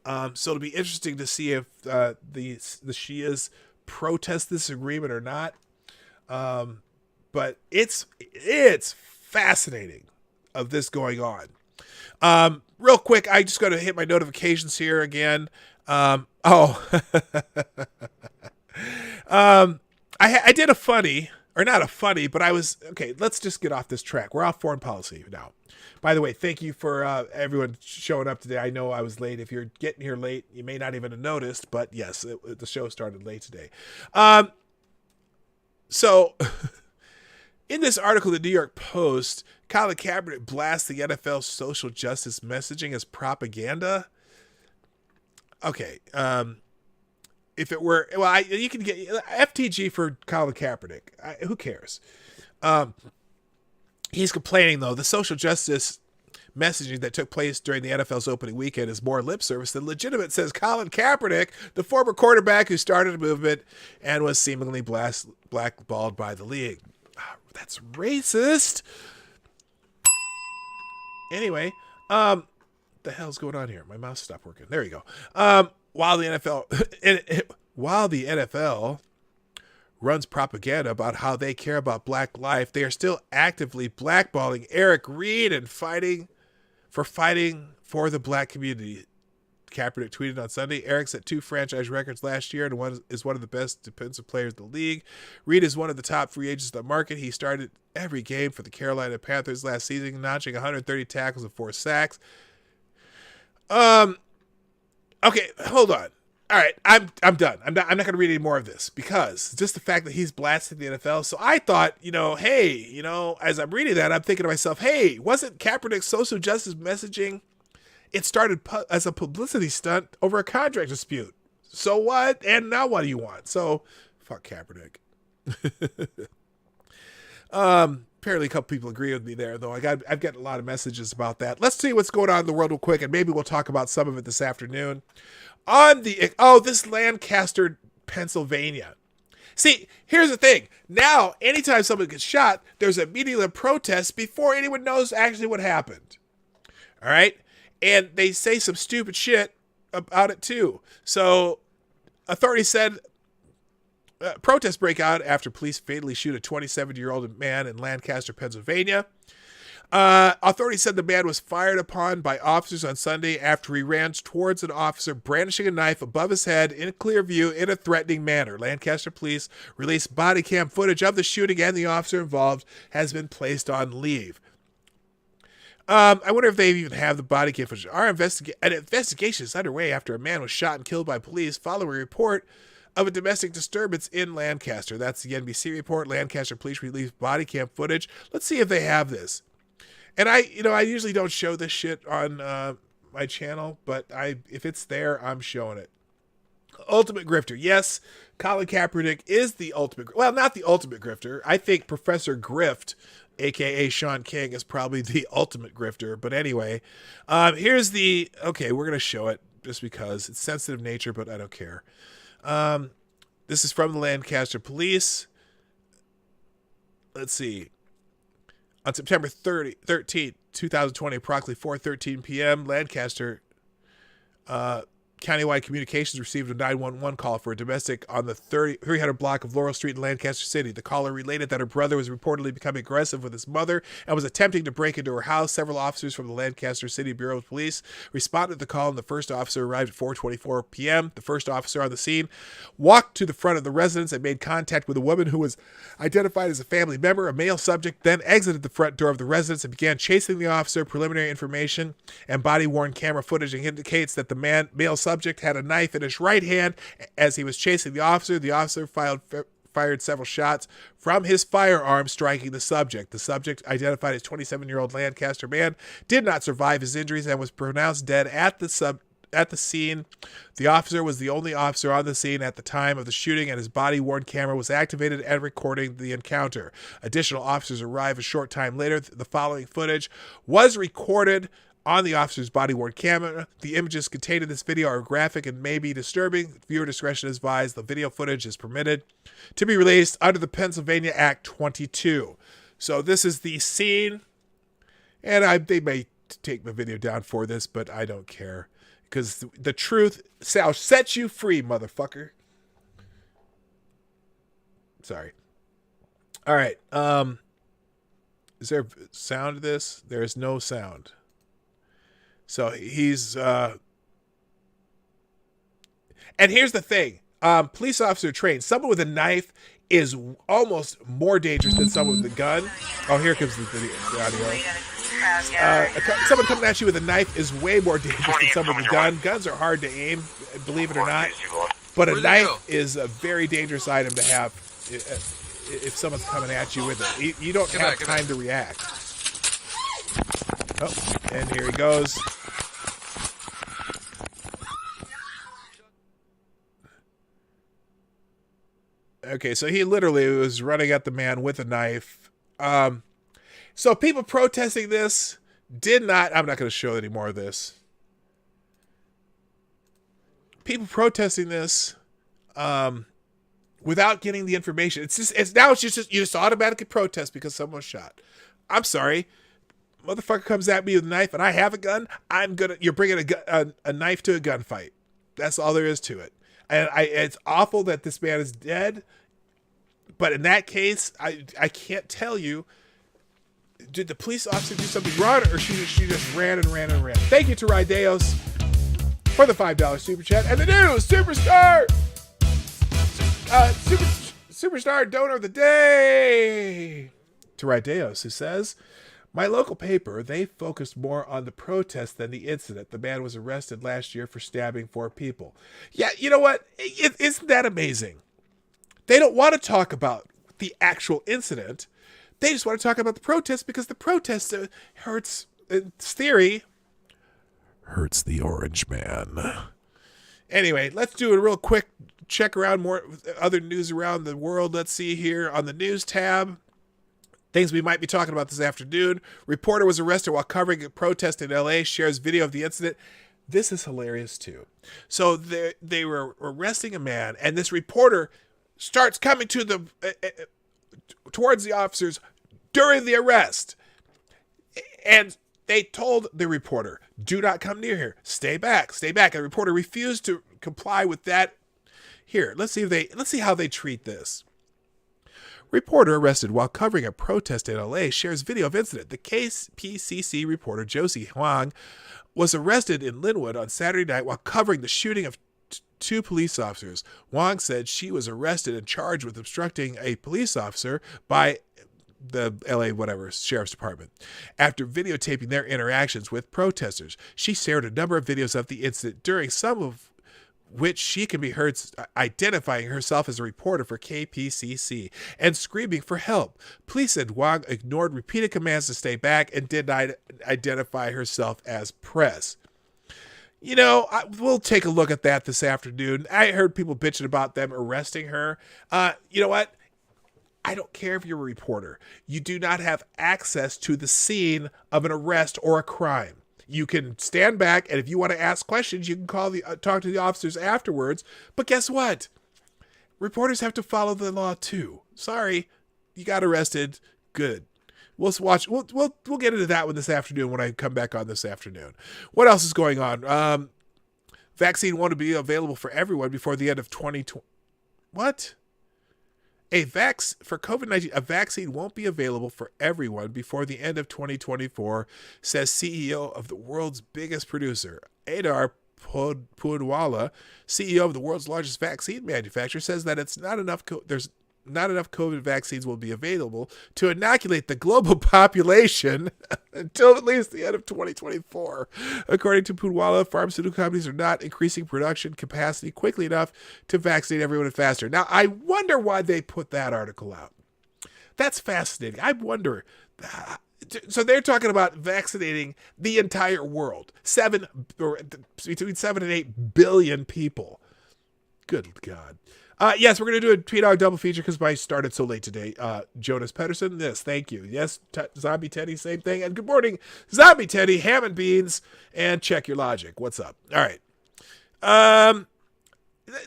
So it'll be interesting to see if the Shias protest this agreement or not. But it's fascinating of this going on. Real quick, I just got to hit my notifications here again. I did a funny, or not a funny, but okay, let's just get off this track. We're off foreign policy now. By the way, thank you for everyone showing up today. I know I was late. If you're getting here late, you may not even have noticed, but yes, the show started late today. So in this article, the New York Post, Colin Kaepernick blasts the NFL's social justice messaging as propaganda. Okay, if it were, well, you can get FTG for Colin Kaepernick. Who cares? He's complaining, though. The social justice messaging that took place during the NFL's opening weekend is more lip service than legitimate, says Colin Kaepernick, the former quarterback who started a movement and was seemingly blackballed by the league. That's racist. Anyway, the hell's going on here? My mouse stopped working. There you go. While the NFL runs propaganda about how they care about black life, they are still actively blackballing Eric Reed and fighting for the black community. Kaepernick tweeted on Sunday, Eric set 2 franchise records last year and is one of the best defensive players in the league. Reed is one of the top free agents in the market. He started every game for the Carolina Panthers last season, notching 130 tackles and 4 sacks. Okay, hold on. All right, I'm done. I'm not going to read any more of this because just the fact that he's blasting the NFL. So I thought, hey, as I'm reading that, I'm thinking to myself, hey, wasn't Kaepernick's social justice messaging? It started as a publicity stunt over a contract dispute. So what? And now what do you want? So fuck Kaepernick. Apparently a couple people agree with me there, though. I've got a lot of messages about that. Let's see what's going on in the world real quick, and maybe we'll talk about some of it this afternoon. This Lancaster, Pennsylvania. See, here's the thing. Now, anytime someone gets shot, there's immediately a protest before anyone knows actually what happened. All right? And they say some stupid shit about it, too. So, authorities said protests break out after police fatally shoot a 27-year-old man in Lancaster, Pennsylvania. Authorities said the man was fired upon by officers on Sunday after he ran towards an officer brandishing a knife above his head in clear view in a threatening manner. Lancaster police released body cam footage of the shooting, and the officer involved has been placed on leave. I wonder if they even have the body cam footage. An investigation is underway after a man was shot and killed by police following a report of a domestic disturbance in Lancaster. That's the NBC report. Lancaster police released body cam footage. Let's see if they have this. And I usually don't show this shit on my channel, but if it's there, I'm showing it. Ultimate grifter. Yes, Colin Kaepernick is the ultimate. Well, not the ultimate grifter. I think Professor Grift, a.k.a. Sean King, is probably the ultimate grifter. But anyway, here's the... Okay, we're going to show it just because it's sensitive nature, but I don't care. This is from the Lancaster police. Let's see. On September 13th, 2020, approximately 4:13 p.m., Lancaster Countywide Communications received a 911 call for a domestic on the 300 block of Laurel Street in Lancaster City. The caller related that her brother was reportedly becoming aggressive with his mother and was attempting to break into her house. Several officers from the Lancaster City Bureau of Police responded to the call, and the first officer arrived at 4:24 p.m. The first officer on the scene walked to the front of the residence and made contact with a woman who was identified as a family member. A male subject then exited the front door of the residence and began chasing the officer. Preliminary information and body-worn camera footage indicates that the male subject had a knife in his right hand as he was chasing the officer. The officer fired several shots from his firearm, striking the subject. The subject, identified as 27-year-old Lancaster man, did not survive his injuries and was pronounced dead at the scene. The officer was the only officer on the scene at the time of the shooting, and his body-worn camera was activated and recording the encounter. Additional officers arrived a short time later. The following footage was recorded on the officer's body-worn camera. The images contained in this video are graphic and may be disturbing. Viewer discretion is advised. The video footage is permitted to be released under the Pennsylvania Act 22. So this is the scene, and they may take my video down for this, but I don't care, because the truth shall set you free, motherfucker. Sorry. All right. Is there sound to this? There is no sound. So he's, and here's the thing, police officer trained. Someone with a knife is almost more dangerous than someone with a gun. Oh, here comes the video, the audio. Someone coming at you with a knife is way more dangerous than someone with a gun. Guns are hard to aim, believe it or not, but a knife is a very dangerous item to have if someone's coming at you with it. You don't have time to react. Oh, and here he goes. Okay, so he literally was running at the man with a knife. So people protesting this, did not, I'm not going to show any more of this. People protesting this without getting the information. It's just you just automatically protest because someone was shot. I'm sorry. Motherfucker comes at me with a knife and I have a gun. You're bringing a knife to a gunfight. That's all there is to it. And it's awful that this man is dead. But in that case, I can't tell you, did the police officer do something wrong or she just ran and ran and ran? Thank you to Rydeos for the $5 super chat. And the new superstar superstar donor of the day to Rydeos, who says, my local paper, they focused more on the protest than the incident. The man was arrested last year for stabbing 4 people. Yeah, you know what? Isn't that amazing? They don't want to talk about the actual incident. They just want to talk about the protest because the protest hurts, its theory, hurts the orange man. Anyway, let's do a real quick check around more other news around the world. Let's see here on the news tab. Things we might be talking about this afternoon. Reporter was arrested while covering a protest in LA, shares video of the incident. This is hilarious too. So they were arresting a man, and this reporter starts coming to towards the officers during the arrest. And they told the reporter, do not come near here. Stay back, stay back. And the reporter refused to comply with that. Here, let's see how they treat this. Reporter arrested while covering a protest in LA shares video of incident. The KPCC reporter Josie Huang was arrested in Linwood on Saturday night while covering the shooting of 2 police officers. Huang said she was arrested and charged with obstructing a police officer by the LA Sheriff's Department after videotaping their interactions with protesters. She shared a number of videos of the incident, during some of which she can be heard identifying herself as a reporter for KPCC and screaming for help. Police said Wang ignored repeated commands to stay back and did not identify herself as press. You know, we'll take a look at that this afternoon. I heard people bitching about them arresting her. You know what? I don't care if you're a reporter. You do not have access to the scene of an arrest or a crime. You can stand back, and if you want to ask questions, you can talk to the officers afterwards. But guess what? Reporters have to follow the law too. Sorry, you got arrested. Good. We'll get into that one this afternoon when I come back on this afternoon. What else is going on? Vaccine won't be available for everyone before the end of 2020. What? For COVID-19, a vaccine won't be available for everyone before the end of 2024, says CEO of the world's biggest producer. Adar Poonawalla, CEO of the world's largest vaccine manufacturer, says that there's not enough COVID vaccines will be available to inoculate the global population until at least the end of 2024. According to Poonawalla, pharmaceutical companies are not increasing production capacity quickly enough to vaccinate everyone faster. Now, I wonder why they put that article out. That's fascinating. I wonder. So they're talking about vaccinating the entire world, between 7 and 8 billion people. Good God. Yes, we're going to do a PDawg double feature because I started so late today. Jonas Pedersen, yes, thank you. Yes, Zombie Teddy, same thing. And good morning, Zombie Teddy, ham and beans, and check your logic. What's up? All right.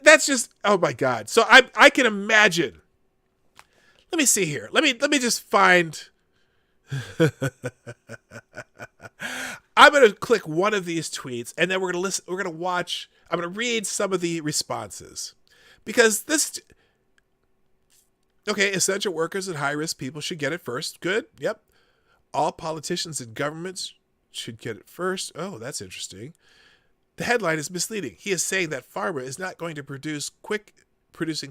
That's just, oh my God. So I can imagine. Let me see here. Let me just find. I'm going to click one of these tweets, and then we're going to watch. I'm going to read some of the responses. Because essential workers and high-risk people should get it first. Good. Yep. All politicians and governments should get it first. Oh, that's interesting. The headline is misleading. He is saying that pharma is not going to producing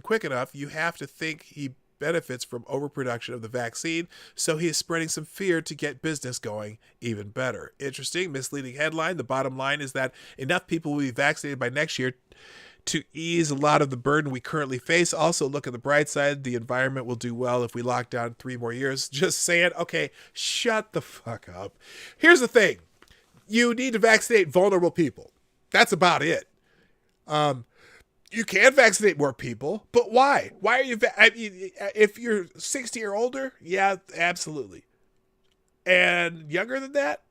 quick enough. You have to think he benefits from overproduction of the vaccine, so he is spreading some fear to get business going even better. Interesting. Misleading headline. The bottom line is that enough people will be vaccinated by next year to ease a lot of the burden we currently face. Also, look at the bright side. The environment will do well if we lock down 3 more years. Just saying, okay, shut the fuck up. Here's the thing. You need to vaccinate vulnerable people. That's about it. You can vaccinate more people, but why? Why are you... if you're 60 or older, yeah, absolutely. And younger than that,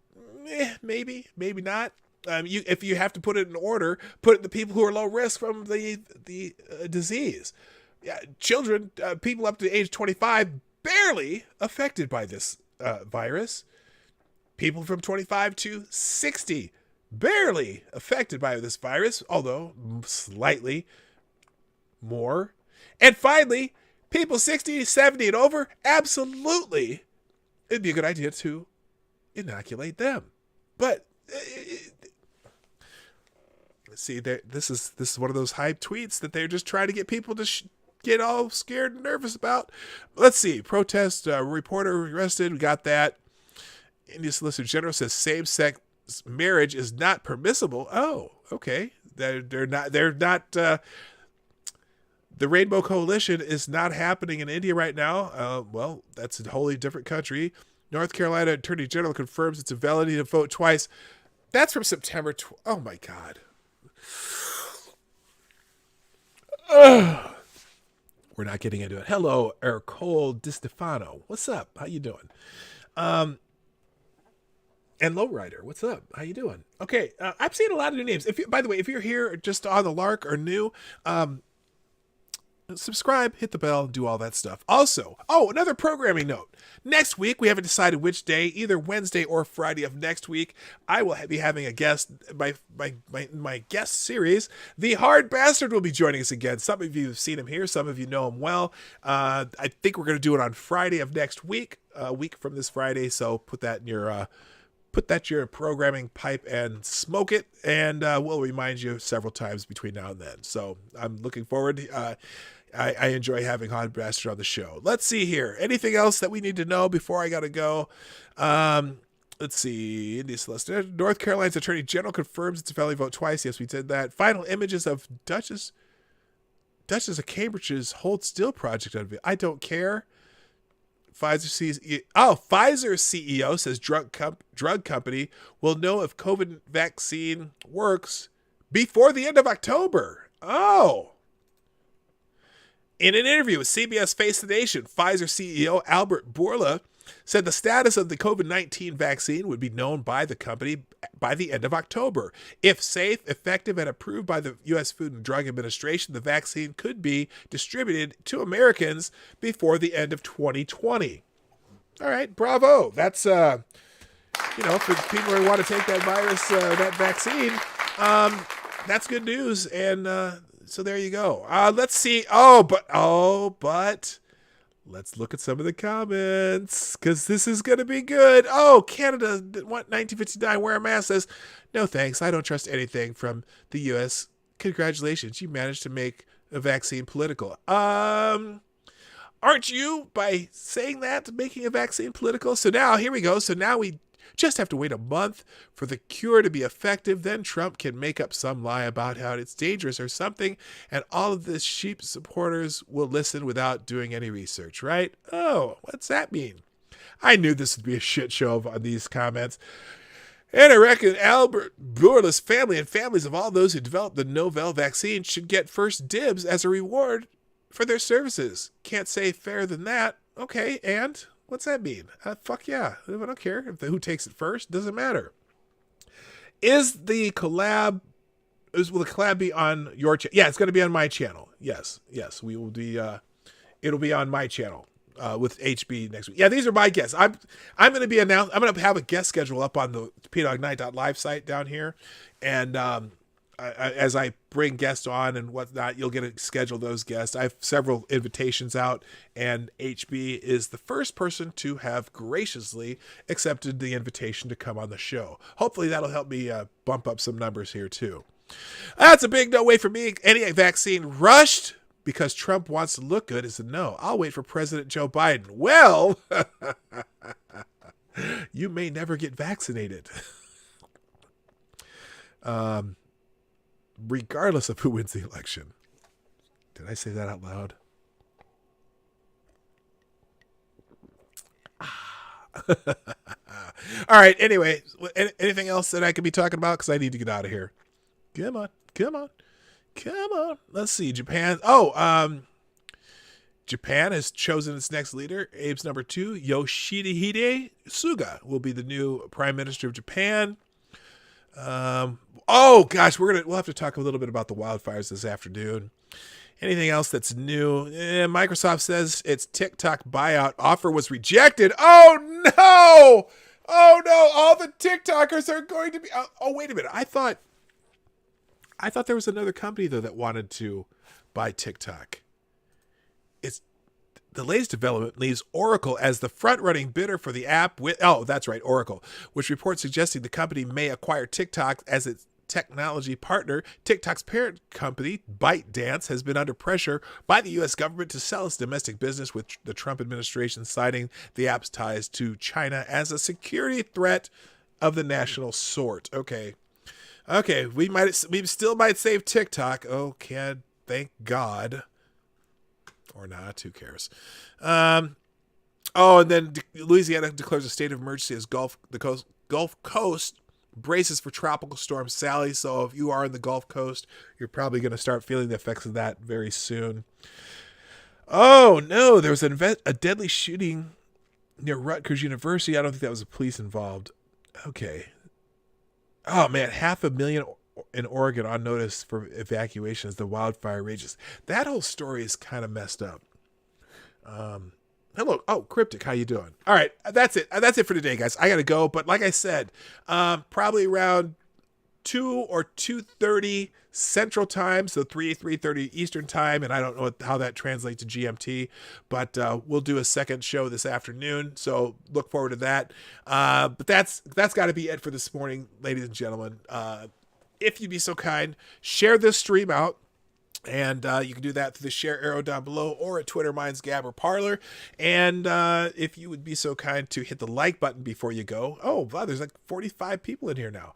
maybe not. If you have to put it in order, put it in the people who are low risk from the disease. Yeah, children, people up to age 25, barely affected by this virus. People from 25 to 60, barely affected by this virus, although slightly more. And finally, people 60, 70 and over, absolutely, it'd be a good idea to inoculate them. But see, this is one of those hype tweets that they're just trying to get people to get all scared and nervous about. Let's see. Protest reporter arrested. We got that. Indian Solicitor General says same-sex marriage is not permissible. Oh, okay. They're not. The Rainbow Coalition is not happening in India right now. Well, that's a wholly different country. North Carolina Attorney General confirms its ability to vote twice. That's from September. Oh my God. We're not getting into it. Hello, Ercole DiStefano. What's up? How you doing? And Lowrider, what's up? How you doing? Okay, I've seen a lot of new names. By the way, if you're here just on the lark or new, subscribe, hit the bell, do all that stuff. Also, another programming note. Next week, we haven't decided which day, either Wednesday or Friday of next week, I will be having a guest, my guest series. The Hard Bastard will be joining us again. Some of you have seen him here. Some of you know him well. I think we're going to do it on Friday of next week, a week from this Friday. So put that in your programming pipe and smoke it, and we'll remind you several times between now and then. So I'm looking forward. I enjoy having Hard Bastard on the show. Let's see here. Anything else that we need to know before I got to go? Let's see. Indian Solicitor. North Carolina's Attorney General confirms its valid vote twice. Yes, we did that. Final images of Duchess of Cambridge's Hold Still project. I don't care. Pfizer CEO says drug company will know if COVID vaccine works before the end of October. Oh. In an interview with CBS Face the Nation, Pfizer CEO Albert Bourla said the status of the COVID-19 vaccine would be known by the company by the end of October. If safe, effective, and approved by the U.S. Food and Drug Administration, the vaccine could be distributed to Americans before the end of 2020. All right, bravo. That's, for people who want to take that virus, that vaccine, that's good news. And so there you go. Let's see. But let's look at some of the comments, because this is going to be good. Oh, Canada, 1959, wear a mask, says, no thanks, I don't trust anything from the U.S. Congratulations, you managed to make a vaccine political. Aren't you, by saying that, making a vaccine political? So now, here we go. So now we just have to wait a month for the cure to be effective. Then Trump can make up some lie about how it's dangerous or something, and all of the sheep supporters will listen without doing any research, right? Oh, what's that mean? I knew this would be a shit show on these comments. And I reckon Albert Bourla's family and families of all those who developed the Novel vaccine should get first dibs as a reward for their services. Can't say fairer than that. Okay, and what's that mean? Fuck yeah. I don't care who takes it first. Doesn't matter. Will the collab be on your channel? Yeah, it's going to be on my channel. Yes. We will be, it'll be on my channel with HB next week. Yeah, these are my guests. I'm going to be announced. I'm going to have a guest schedule up on the PDawgKnight.live site down here. And, as I bring guests on and whatnot, you'll get to schedule those guests. I have several invitations out, and HB is the first person to have graciously accepted the invitation to come on the show. Hopefully that'll help me bump up some numbers here too. That's a big no way for me. Any vaccine rushed because Trump wants to look good is a no. I'll wait for President Joe Biden. Well, you may never get vaccinated. Regardless of who wins the election. Did I say that out loud? All right. Anyway, anything else that I could be talking about? Because I need to get out of here. Come on. Let's see. Japan. Japan has chosen its next leader. Abe's number 2, Yoshihide Suga, will be the new Prime Minister of Japan. Oh gosh, we'll have to talk a little bit about the wildfires this afternoon. Anything else that's new? Microsoft says its TikTok buyout offer was rejected. Oh no! Oh no! All the TikTokers are going to be. Oh wait a minute. I thought there was another company though that wanted to buy TikTok. It's the latest development leaves Oracle as the front-running bidder for the app. That's right, Oracle, which reports suggesting the company may acquire TikTok as its technology partner. TikTok's parent company, ByteDance, has been under pressure by the U.S. government to sell its domestic business, with the Trump administration citing the app's ties to China as a security threat of the national sort. Okay, we still might save TikTok. Oh, thank God. Or not, who cares? And then Louisiana declares a state of emergency as the Gulf Coast braces for Tropical Storm Sally. So if you are in the Gulf Coast, you're probably going to start feeling the effects of that very soon. Oh no, there was a deadly shooting near Rutgers University. I don't think that was the police involved. Okay. Oh man, 500,000 in Oregon on notice for evacuation as the wildfire rages. That whole story is kind of messed up. Hello. Oh, Cryptic, how you doing? All right, that's it. That's it for today, guys. I got to go. But like I said, probably around 2 or 2:30 Central Time, so 3:30 Eastern Time, and I don't know how that translates to GMT, but we'll do a second show this afternoon, so look forward to that. But that's got to be it for this morning, ladies and gentlemen. If you'd be so kind, share this stream out. And you can do that through the share arrow down below or at Twitter, Minds, Gab, or Parler. And if you would be so kind to hit the like button before you go. Oh, wow, there's like 45 people in here now.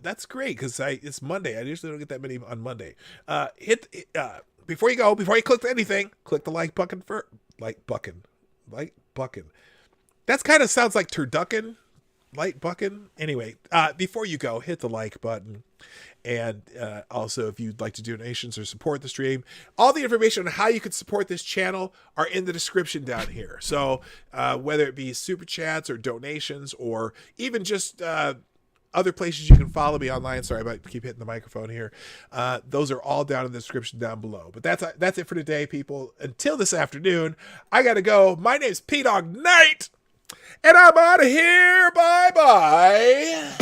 That's great because it's Monday. I usually don't get that many on Monday. Before you go, before you click anything, click the like button for like button. That kind of sounds like turducken. Light button. Anyway, before you go, hit the like button. And also, if you'd like to do donations or support the stream, all the information on how you can support this channel are in the description down here. So whether it be super chats or donations or even just other places you can follow me online. Sorry, I keep hitting the microphone here. Those are all down in the description down below. But that's it for today, people. Until this afternoon, I got to go. My name's PDawgKnight, and I'm out of here. Bye-bye.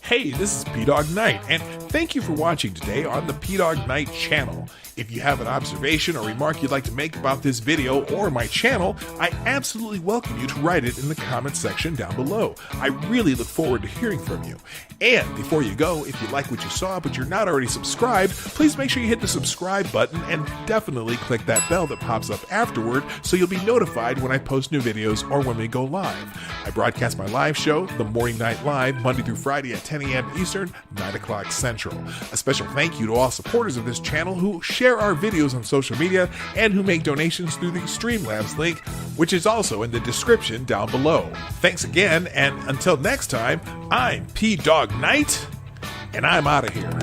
Hey, this is PDawgKnight, and thank you for watching today on the PDawgKnight channel. If you have an observation or remark you'd like to make about this video or my channel, I absolutely welcome you to write it in the comment section down below. I really look forward to hearing from you. And before you go, if you like what you saw but you're not already subscribed, please make sure you hit the subscribe button and definitely click that bell that pops up afterward so you'll be notified when I post new videos or when we go live. I broadcast my live show, The Morning Night Live, Monday through Friday at 10 a.m. Eastern, 9 o'clock Central. A special thank you to all supporters of this channel who share our videos on social media and who make donations through the Streamlabs link, which is also in the description down below. Thanks again, and until next time, I'm PDawgKnight, and I'm out of here.